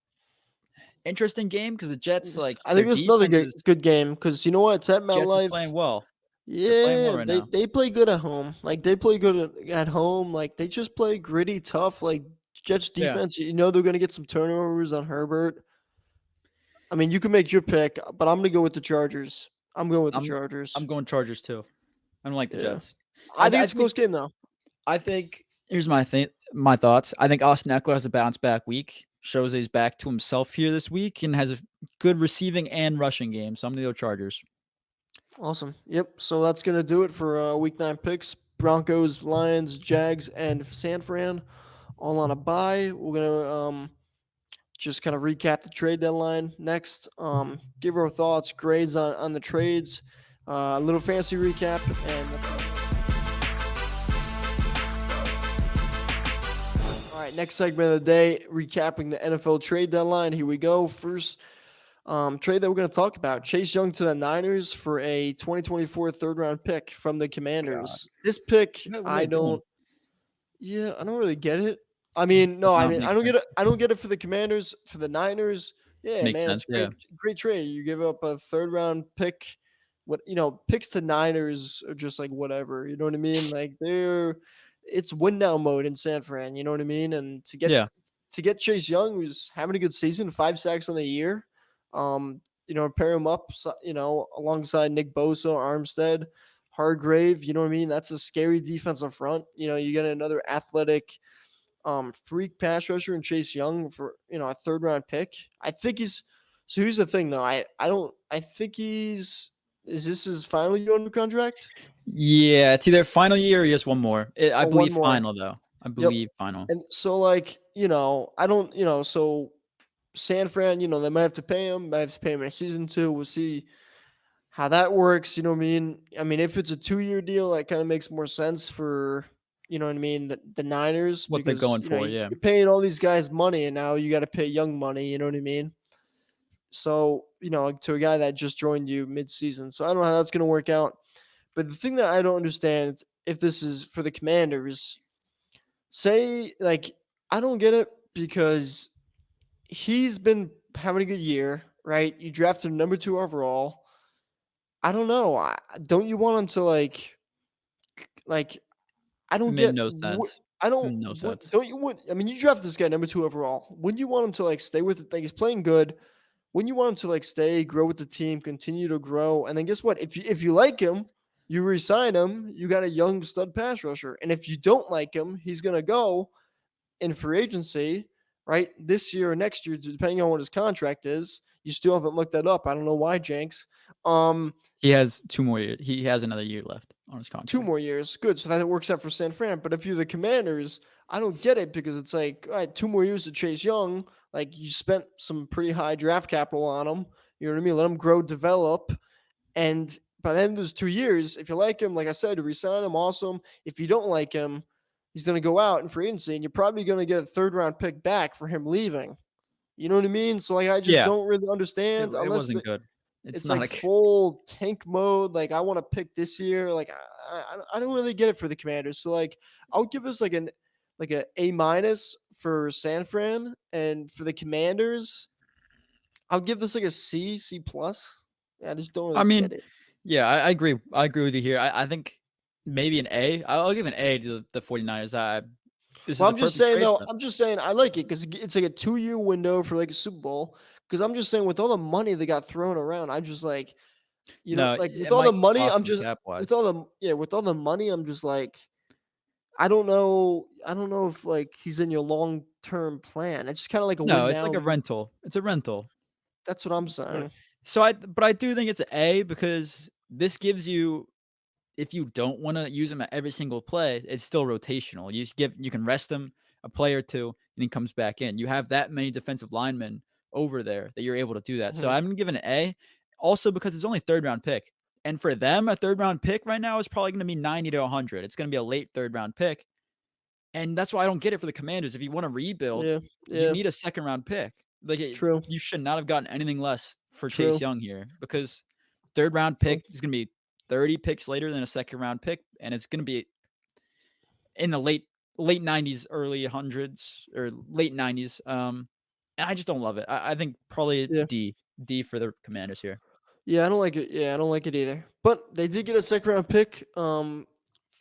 interesting game because the Jets like I think their this is another defense good game because you know what? It's at Jets is MetLife. playing well. They're playing well Yeah, right they now. they play good at home. Like they play good at home. Like they just play gritty, tough. Like Jets Yeah. defense. You know they're gonna get some turnovers on Herbert. I mean, you can make your pick, but I'm gonna go with the Chargers. I'm going with the Chargers. I'm going Chargers too. I don't like the Yeah. Jets. I think it's a close game though. I think here's my thoughts. I think Austin Eckler has a bounce back week. Shows that he's back to himself here this week and has a good receiving and rushing game. So I'm gonna go Chargers. Awesome. Yep. So that's gonna do it for Week 9 picks. Broncos, Lions, Jags, and San Fran all on a bye. We're gonna just kind of recap the trade deadline next. Give our thoughts, grades on the trades, a little fantasy recap, and all right, next segment of the day, recapping the NFL trade deadline. Here we go. First trade that we're going to talk about: Chase Young to the Niners for a 2024 third-round pick from the Commanders. This pick, What are I they doing? don't. Yeah, I don't really get it. I mean, no, I mean, I Makes don't get sense. it. I don't get it for the Commanders. For the Niners, yeah, Makes man, sense. it's a Yeah. great trade. You give up a third round pick. What picks to Niners are just like whatever. You know what I mean? Like it's win now mode in San Fran. You know what I mean? And Yeah. to get Chase Young, who's having a good season, 5 sacks on the year. Pair him up, alongside Nick Bosa, Armstead, Hargrave. You know what I mean? That's a scary defensive front. You get another athletic freak pass rusher and Chase Young for a third round pick. I think he's so here's the thing though. I think is this his final year under contract? Yeah. It's either final year or just one more. I Or one believe more. final though. I Yep. believe final. And so I don't so San Fran, they might have to pay him, might have to pay him in a season 2. We'll see how that works. You know what I mean? I mean, if it's a 2-year deal, that kind of makes more sense for you know what I mean, the Niners, What they're because going for, yeah. you're paying all these guys money, and now you got to pay Young money. You know what I mean? So to a guy that just joined you mid-season. So I don't know how that's going to work out. But the thing that I don't understand, if this is for the Commanders, say I don't get it because he's been having a good year, right? You drafted him number 2 overall. I don't know. Don't you want him to like I It don't made get no what sense. I don't No what sense. don't you want I mean you draft this guy number 2 overall. Wouldn't you want him to stay with it? Like he's playing good. Wouldn't you want him to stay, grow with the team, continue to grow? And then guess what? If you like him, you re-sign him, you got a young stud pass rusher. And if you don't like him, he's gonna go in free agency, right? This year or next year, depending on what his contract is. You still haven't looked that up. I don't know why, Jenks. He has 2 more years. He has another year left on his 2 contract. more years. Good. So that works out for San Fran. But if you're the Commanders, I don't get it because it's like, all right, 2 more years to Chase Young. Like you spent some pretty high draft capital on him. You know what I mean? Let him grow, develop. And by the end of those 2 years, if you like him, like I said, resign him, awesome. If you don't like him, he's going to go out in free agency and you're probably going to get a third round pick back for him leaving. You know what I mean? So I just Yeah. don't really It understand unless wasn't good. it's not like a full tank mode. Like I want to pick this year. Like I don't really get it for the Commanders. So I would give this like a A- for San Fran, and for the Commanders, I'll give this like a C plus. I just don't I really mean, get it. yeah, I agree. I agree with you here. I think maybe an A. I'll give an A to the 49ers. This Well, is a I'm just perfect saying trade though. for them. I'm just saying I like it because it's like a 2-year window for like a Super Bowl. Because I'm just saying with all the money that got thrown around, I just like No, with it all the might money, cost I'm them just with cap-wise. all with all the money, I'm just like I don't know. I don't know if he's in your long term plan. It's kind of like a No, win it's like now. a rental. It's a rental. That's what I'm But saying. but I do think it's an A because this gives you, if you don't want to use him at every single play, it's still rotational. You can rest him a play or two, and he comes back in. You have that many defensive linemen over there that you're able to do that. So Mhm. I'm gonna give it an A, also because it's only third round pick, and for them, a third round pick right now is probably gonna be 90 to 100. It's gonna be a late third round pick, and that's why I don't get it for the Commanders. If you want to rebuild, Yeah. you Yeah. need a second round pick. True. You should not have gotten anything less for Chase True. Young here because third round True. pick is going to be 30 picks later than a second round pick, and it's going to be in the late 90s, early hundreds or late 90s. And I just don't love it. I think probably Yeah. D for the Commanders here. Yeah. I don't like it. Yeah. I don't like it either. But they did get a second round pick.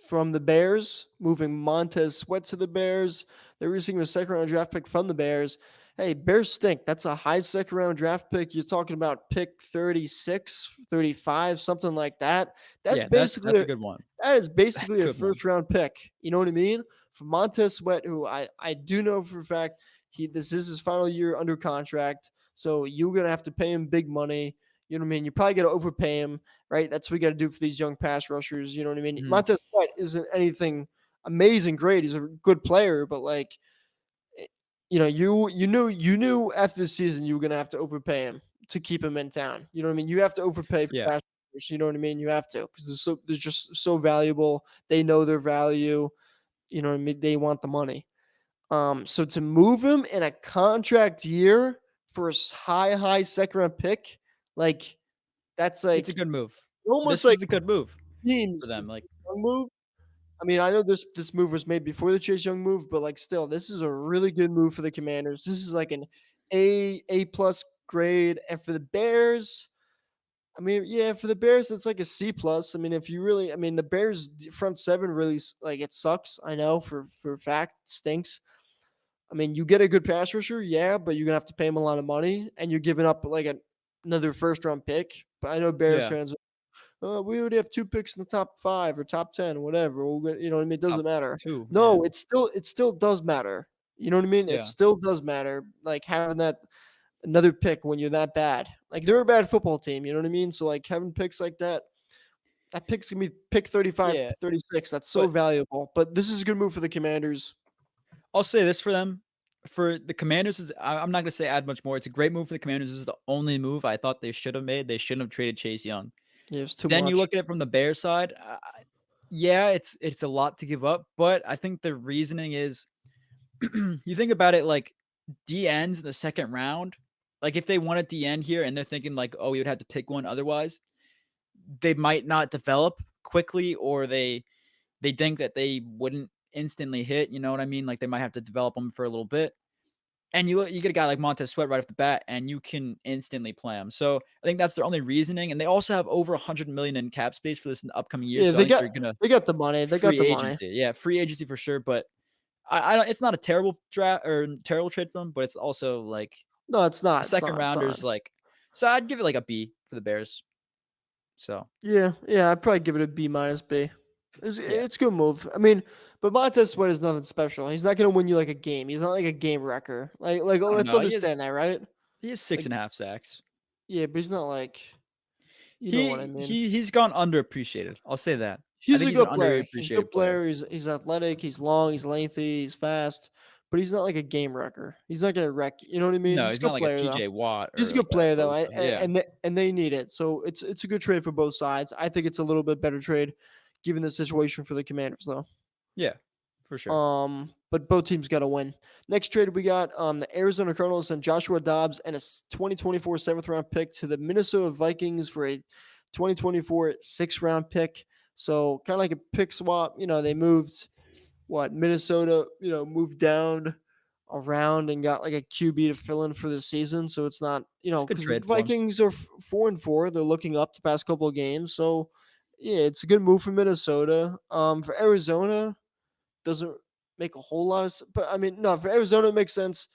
From the Bears, moving Montez Sweat to the Bears. They're receiving a second round draft pick from the Bears. Hey, Bears stink. That's a high second round draft pick. You're talking about pick 36, 35, something like that. That's Yeah, basically that's a good one. that is basically a Good one. first round pick. You know what I mean? For Montez Sweat, who I do know for a fact this is his final year under contract. So you're gonna have to pay him big money. You know what I mean? You probably got to overpay him, right? That's what we got to do for these young pass rushers. You know what I mean? Mhm. Montez Sweat isn't anything amazing, great. He's a good player, but like, you know, you knew after the season you were gonna have to overpay him to keep him in town. You know what I mean? You have to overpay for Yeah. pass rushers. You know what I mean? You have to because they're just so valuable. They know their value. You know what I mean? They want the money. So to move him in a contract year for a high second round pick, like that's It's a like good move. almost This was like a good move teams for them. Like, young move. I mean, I know this move was made before the Chase Young move, but like still, this is a really good move for the Commanders. This is like an A plus grade, and for the Bears, I mean, yeah, for the Bears, it's like a C plus. I mean, if you really, I mean, the Bears front seven really like it sucks. I know for a fact, it stinks. I mean, you get a good pass rusher, yeah, but you're gonna have to pay him a lot of money, and you're giving up like another first round pick. But I know Bears yeah, fans, we already have 2 picks in the top 5 or top 10, whatever. You know what I mean? It top doesn't matter. 2. Yeah. No, it still does matter. You know what I mean? It Yeah. still does matter. Like having that another pick when you're that bad. Like they're a bad football team. You know what I mean? So like having picks like that, that pick's gonna be pick 35, Yeah. 36. That's so But valuable. But this is a good move for the Commanders. I'll say this for them. For the Commanders, I'm not going to say add much more. It's a great move for the Commanders. This is the only move I thought they should have made. They shouldn't have traded Chase Young. Yeah, it's too Then much. you look at it from the Bears side. Yeah, it's a lot to give up, but I think the reasoning is you think about it like D ends in the second round. Like if they wanted D end here and they're thinking like, oh, we would have to pick one otherwise, they might not develop quickly, or they think that they wouldn't instantly hit. You know what I mean? Like they might have to develop them for a little bit. And you get a guy like Montez Sweat right off the bat, and you can instantly play him. So I think that's their only reasoning. And they also have over 100 million in cap space for this in the upcoming year. Yeah, So I think they're gonna they got the money. They got free the money. agency. Yeah, free agency for sure. But I don't. It's not a terrible draft or terrible trade for them, but it's also like No, it's a not. It's second not. It's rounders. not. Like, so I'd give it like a B for the Bears. So Yeah, I'd probably give it a B minus B. It's, yeah, it's a good move. I mean, but Montez Sweat is nothing special. He's not gonna win you like a game. He's not like a game wrecker. Like I don't let's know. understand that, right? He has Like 6.5 sacks. yeah, but he's not like you know what I mean. He's gone underappreciated. I'll say that. I He's think a he's an good player. He's a good underappreciated player. player. He's athletic. He's long. He's lengthy. He's fast. But he's not like a game wrecker. He's not gonna wreck. You know what I mean? No, He's he's a not good like a player though. TJ Watt He's or a like good a player though, Bosa. Yeah. and they need it. So it's a good trade for both sides. I think it's a little bit better trade, given the situation for the Commanders though. Yeah, for sure. But both teams got to win. Next trade we got the Arizona Cardinals and Joshua Dobbs and a 2024 7th round pick to the Minnesota Vikings for a 2024 6th round pick. So kind of like a pick swap. You know, they moved Minnesota, moved down around and got like a QB to fill in for the season. So it's not, It's a good because the trade for him. Vikings are 4-4. They're looking up the past couple of games. So yeah, it's a good move for Minnesota. For Arizona, doesn't make a whole lot of but I mean, no, for Arizona it makes sense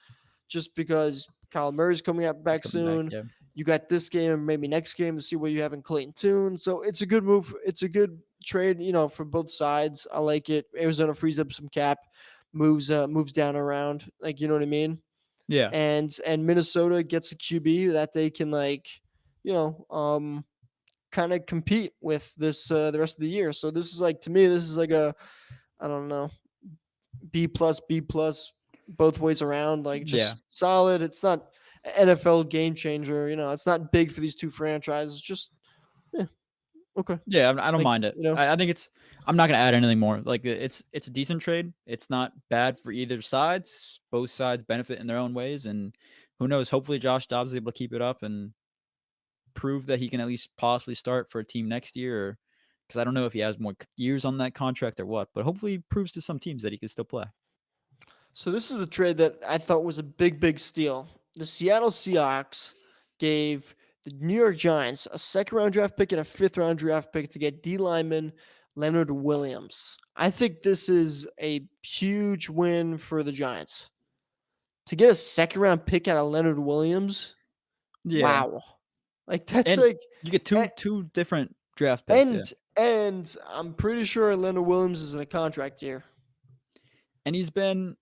just because Kyle Murray's coming out back He's coming back. soon. Yeah. You got this game, maybe next game to see what you have in Clayton Tune. So it's a good move. It's a good trade, for both sides. I like it. Arizona frees up some cap, moves down around, like you know what I mean? Yeah. And Minnesota gets a QB that they can kind of compete with this the rest of the year. So this is like, to me, this is like a, I don't know, B plus, both ways around. Like just solid. It's not an NFL game changer. It's not big for these two franchises. Just okay. Yeah, I don't mind it. You know, I think I'm not gonna add anything more. Like it's a decent trade. It's not bad for either sides. Both sides benefit in their own ways, and who knows? Hopefully, Josh Dobbs is able to keep it up and prove that he can at least possibly start for a team next year. Because I don't know if he has more years on that contract or what, but hopefully, he proves to some teams that he can still play. So this is the trade that I thought was a big steal. The Seattle Seahawks gave the New York Giants a 2nd round draft pick and a 5th round draft pick to get D lineman Leonard Williams. I think this is a huge win for the Giants. To get a 2nd round pick out of Leonard Williams, wow. Like that's and like you get two different draft picks. And I'm pretty sure Leonard Williams is in a contract here. And he's been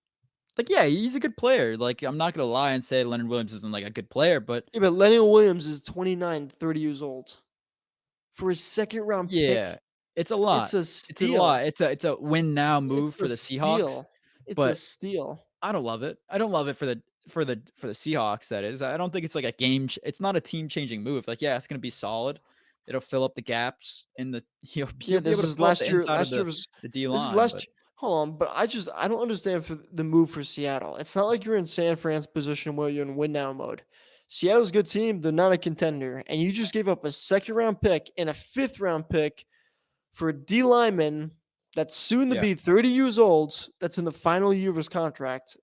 Like, yeah, he's a good player. Like, I'm not gonna lie and say Leonard Williams isn't like a good player, but Yeah, but Leonard Williams is 29, 30 years old. For a second round yeah, pick, it's a it's lot. a It's a lot. steal. It's a win now move It's for a the Seahawks, steal. It's a but steal. I don't love it. I don't love it for the Seahawks. That is, I don't think it's like a game. It's not a team changing move. Like, yeah, it's gonna be solid. It'll fill up the gaps in the. Yeah, He'll be this able to is fill up last the year. inside of Last year was the D this is line, last. but Hold on, but I don't understand for the move for Seattle. It's not like you're in San Fran's position where you're in win now mode. Seattle's a good team. They're not a contender, and you just gave up a second round pick and a fifth round pick for a D lineman that's soon to yeah, be 30 years old. That's in the final year of his contract.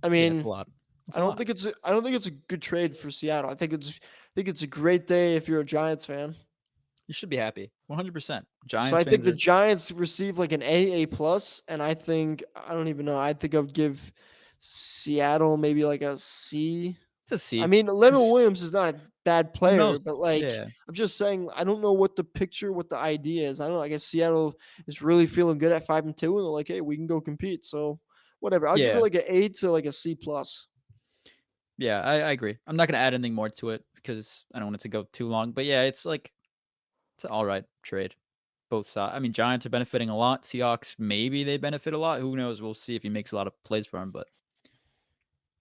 I yeah, it's a mean, lot. It's I a don't lot. think it's a good trade for Seattle. I think it's a great day if you're a Giants fan. You should be happy. 100%. So Giants I think fans the are. Giants receive like an A plus, and I think I don't even know. I think I would give Seattle maybe like a C. It's a I C. mean, Leonard It's, Williams is not a bad who knows? player, but like Yeah, I'm just saying, I don't know what the idea is. I don't know. I guess Seattle is really feeling good at 5-2, and they're like, hey, we can go compete. So whatever. I'll give it yeah, like an A to like a C plus. yeah. I agree. I'm not gonna add anything more to it because I don't want it to go too long. But yeah, it's like it's an all right trade. Both sides. I mean, Giants are benefiting a lot. Seahawks, maybe they benefit a lot. Who knows? We'll see if he makes a lot of plays for him, but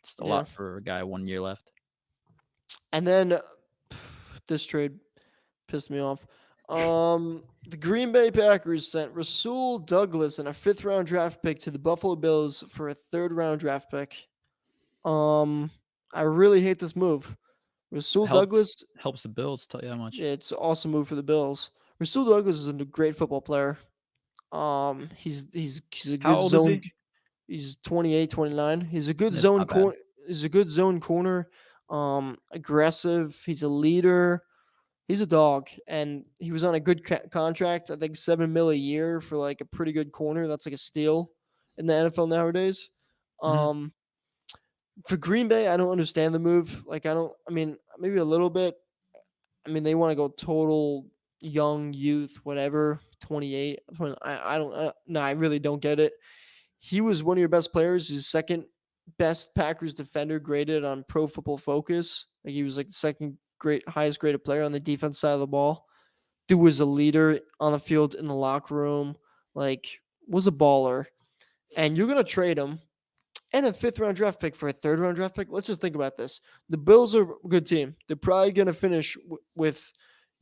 it's a Yeah. lot for a guy 1 year left. And then this trade pissed me off. The Green Bay Packers sent Rasul Douglas and a fifth round draft pick to the Buffalo Bills for a third round draft pick. I really hate this move. Rasul Helps Douglas, helps the Bills, tell you that much. yeah, it's an awesome move for the Bills. Rasul Douglas is a great football player. He's a How good old is zone. he? He's 28, 29. He's a good That's zone not bad. corner. He's a good zone corner. Aggressive. He's a leader. He's a dog, and he was on a good contract. I think $7 million a year for like a pretty good corner. That's like a steal in the NFL nowadays. Mhm. For Green Bay, I don't understand the move. Like, I don't. I mean, maybe a little bit. I mean, they want to go total young youth, whatever. 28. I don't. No, I really don't get it. He was one of your best players. He's second best Packers defender graded on Pro Football Focus. Like, he was like the second highest graded player on the defense side of the ball. Dude was a leader on the field in the locker room. Like, was a baller. And you're gonna trade him and a fifth round draft pick for a third round draft pick. Let's just think about this. The Bills are a good team. They're probably gonna finish with,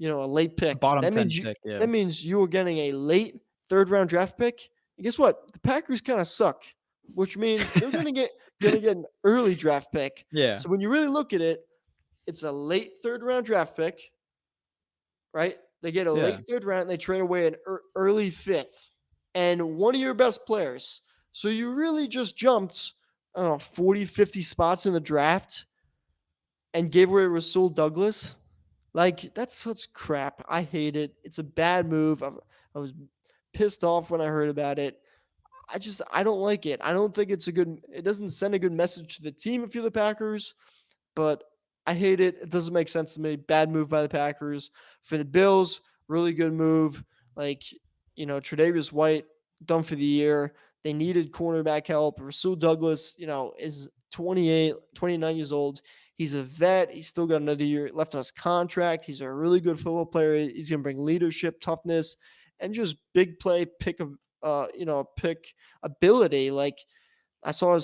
a late A pick. bottom That 10 means pick, yeah. that means you are getting a late third round draft pick. And guess what? The Packers kind of suck, which means they're gonna get an early draft pick. Yeah. So when you really look at it, it's a late third round draft pick, right? They get a Yeah. late third round and they trade away an early fifth and one of your best players. So you really just jumped, I don't know, 40, 50 spots in the draft and gave away Rasul Douglas. Like, that's such crap. I hate it. It's a bad move. I was pissed off when I heard about it. I don't like it. I don't think it doesn't send a good message to the team if you're the Packers, but I hate it. It doesn't make sense to me. Bad move by the Packers. For the Bills, really good move. Like, Tre'Davious White, done for the year. They needed cornerback help. Rasul Douglas, is 28, 29 years old. He's a vet. He's still got another year left on his contract. He's a really good football player. He's going to bring leadership, toughness, and just big play pick ability. Like, I saw a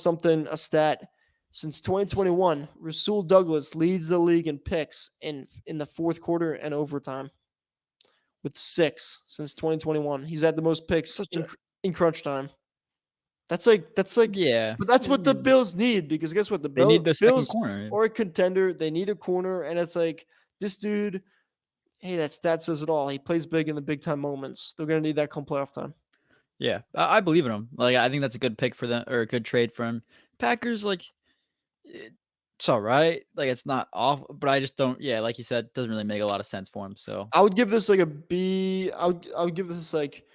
stat. Since 2021, Rasul Douglas leads the league in picks in the fourth quarter and overtime with 6 since 2021. He's had the most picks in crunch time. That's like, Yeah. but that's what the Bills need, because guess what? They need the second Bills corner. or a contender. They need a corner, and it's like this dude. Hey, that stat says it all. He plays big in the big time moments. They're gonna need that come playoff time. Yeah, I believe in him. Like, I think that's a good pick for them, or a good trade for him. Packers, like, it's all right. Like, it's not off, but I just don't. Yeah, like you said, doesn't really make a lot of sense for him. So I would give this like a B. I would give this like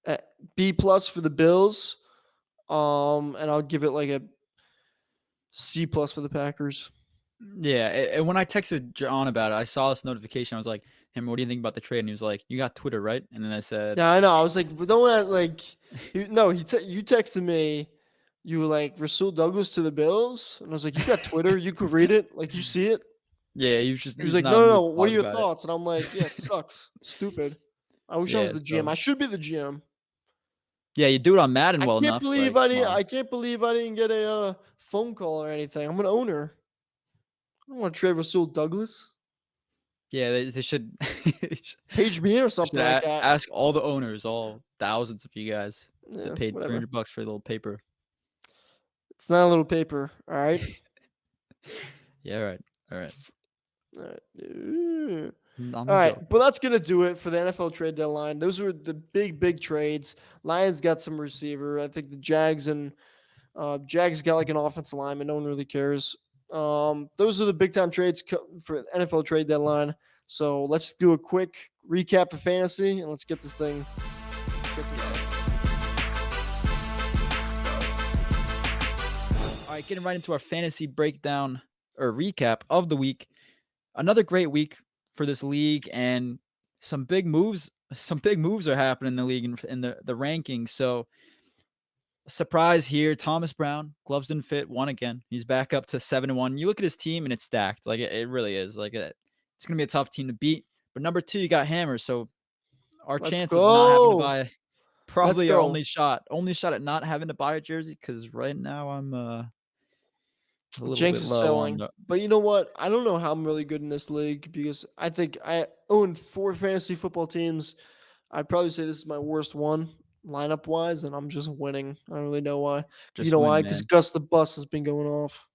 a B plus for the Bills. And I'll give it like a C plus for the Packers. yeah, and when I texted John about it, I saw this notification. I was like, "Hey, what do you think about the trade?" And he was like, "You got Twitter, right?" And then I said, Yeah, I know. I was like, don't let, like, you texted me, You were like Rasul Douglas to the Bills, and I was like, you got Twitter, you could read it, like you see it. Yeah, He was he's like, not no, in no, the no. mood to What are talk your about it. thoughts? And I'm like, yeah, it sucks. It's stupid. I wish I was Yeah, the GM. so I should be the GM. yeah, you do it on Madden I well can't enough. believe Like, I come didn't. on. I can't believe I didn't get a phone call or anything. I'm an owner. I don't want to trade Rasul Douglas. Yeah, they should. Page me in or Should something like that. ask all the owners, all thousands of you guys that Yeah, paid whatever. $300 for a little paper. It's not a little paper. All right. Yeah, all right. All right. All right. I'm All right, joking. but that's gonna do it for the NFL trade deadline. Those were the big trades. Lions got some receiver. I think the Jags got like an offensive lineman. No one really cares. Those are the big time trades for NFL trade deadline. So let's do a quick recap of fantasy and let's get this thing. All right, getting right into our fantasy breakdown or recap of the week. Another great week for this league, and some big moves. Some big moves are happening in the league and in the rankings. So, surprise here: Thomas Brown, gloves didn't fit, won again. He's back up to 7-1. You look at his team, and it's stacked. Like it really is. Like it's gonna be a tough team to beat. But number 2, you got Hammer. So our Let's chance of not having to go. buy probably our go. only shot at not having to buy a jersey, because right now I'm a little Jenks bit is low on selling. the. But you know what? I don't know how I'm really good in this league because I think I own 4 fantasy football teams. I'd probably say this is my worst one lineup wise, and I'm just winning. I don't really know why. You Just know win, why? Because man. Gus the Bus has been going off.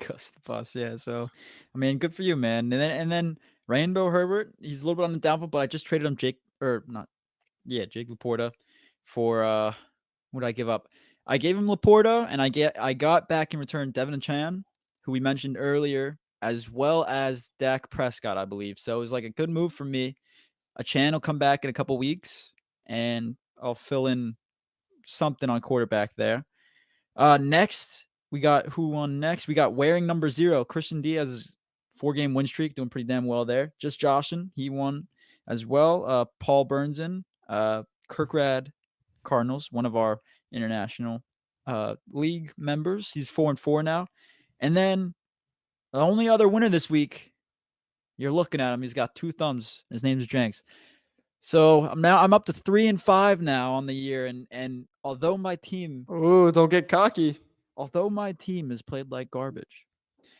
Gus the Bus, yeah. So, I mean, good for you, man. And then Rainbow Herbert, he's a little bit on the downfall, but I just traded him Jake Laporta for what did I give up? I gave him Laporta, and I got back in return Devin Chan, who we mentioned earlier, as well as Dak Prescott, I believe. So it was like a good move for me. A Chan will come back in a couple weeks, and I'll fill in something on quarterback there. Next, we got who won next? We got wearing number 0, Christian Diaz's 4-game win streak, doing pretty damn well there. Just Joshin, he won as well. Paul Burnson, Kirkrad Cardinals, one of our international league members. He's 4-4 now. And then the only other winner this week, you're looking at him. He's got 2 thumbs. His name's Jenks. So I'm up to 3-5 now on the year, and although my team Don't get cocky. has played like garbage,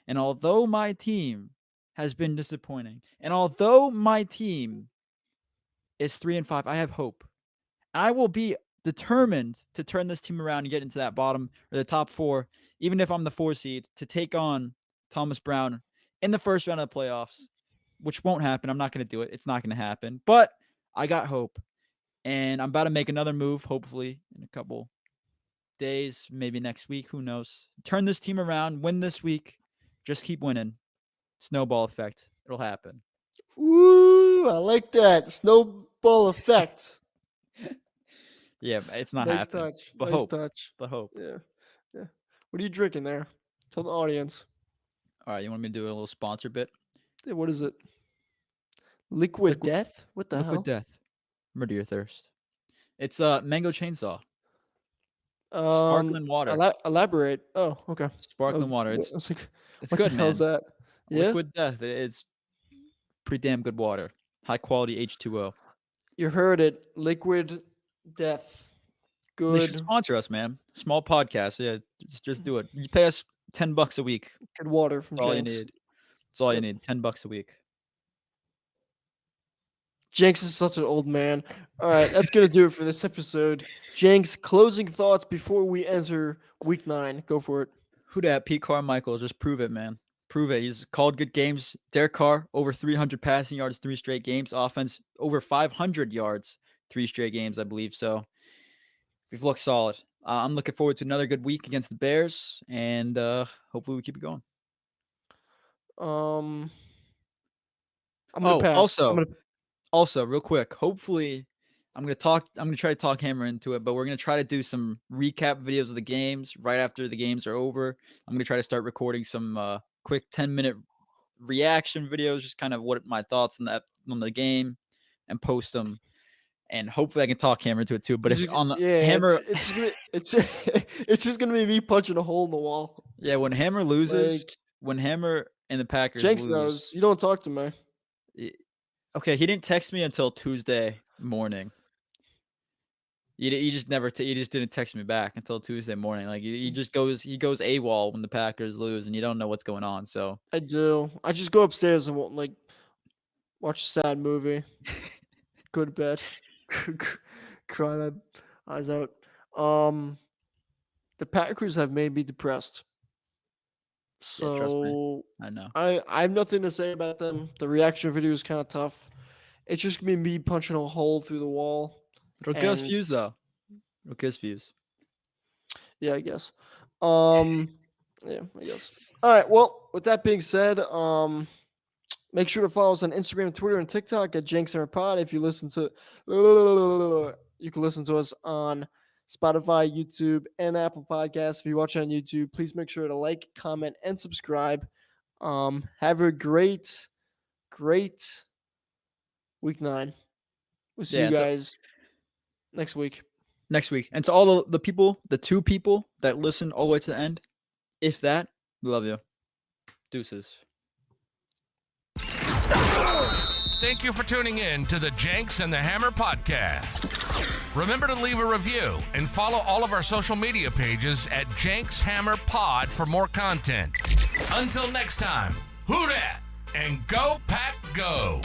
and although my team has been disappointing, and although my team is 3-5, I have hope. I will be determined to turn this team around and get into that bottom or the top 4, even if I'm the 4 seed, to take on Thomas Brown in the first round of the playoffs, which won't happen. I'm not going to do it. It's not going to happen. But I got hope, and I'm about to make another move, hopefully in a couple days, maybe next week. Who knows? Turn this team around, win this week. Just keep winning. Snowball effect. It'll happen. Woo! I like that snowball effect. Yeah, it's not Nice happening. touch. But Nice hope. touch. But hope. Yeah. What are you drinking there? Tell the audience. All right, you want me to do a little sponsor bit? Yeah, what is it? Liquid Death? What the hell? Liquid Death. Murder your thirst. It's mango chainsaw. Sparkling water. Elaborate. Oh, okay. Sparkling water. It's like, it's what good, the man. hell's that? Yeah. Liquid Death. It's pretty damn good water. High quality H2O. You heard it. Liquid Death. Good. They should sponsor us, man. Small podcast. Yeah, just do it. You pay us $10 a week. Good water from That's all you Jenks. need. That's all you Yep. need. $10 a week. Jenks is such an old man. All right, that's gonna do it for this episode. Jenks, closing thoughts before we enter week 9. Go for it. Who dat? Pete Carmichael. Just prove it, man. Prove it. He's called good games. Derek Carr, over 300 passing yards, 3 straight games. Offense, over 500 yards, 3 straight games, I believe. So we've looked solid. I'm looking forward to another good week against the Bears, and hopefully we keep it going. I'm gonna pass. Also, real quick, hopefully I'm gonna try to talk Hammer into it, but we're gonna try to do some recap videos of the games right after the games are over. I'm gonna try to start recording some quick 10-minute reaction videos, just kind of what my thoughts on the game, and post them and hopefully I can talk Hammer into it too. But It's if just- on the yeah, Hammer, it's just gonna be me punching a hole in the wall. when Hammer loses, Like, when Hammer and the Packers Jenks lose, knows you don't talk to me. okay, he didn't text me until Tuesday morning. He just never he just didn't text me back until Tuesday morning. Like he just goes AWOL when the Packers lose, and you don't know what's going on. So I do. I just go upstairs and won't like watch a sad movie, go to bed, cry my eyes out. The Packers have made me depressed. yeah, trust me, So I know. I have nothing to say about them. The reaction video is kind of tough. It's just gonna be me punching a hole through the wall. It'll get us and- views though. It'll get us views. Yeah, I guess. Yeah, I guess. All right. Well, with that being said, make sure to follow us on Instagram, Twitter, and TikTok at Jenks Hammer Pod. If you listen to, you can listen to us on Spotify, YouTube, and Apple Podcasts. If you watch on YouTube, please make sure to like, comment, and subscribe. Have a great week 9. We'll see you guys next week. Next week. And to all the people, the 2 people that listen all the way to the end, if that, we love you. Deuces. Thank you for tuning in to the Jenks and the Hammer podcast. Remember to leave a review and follow all of our social media pages at Jenks Hammer Pod for more content. Until next time, who dat and go Pack Go!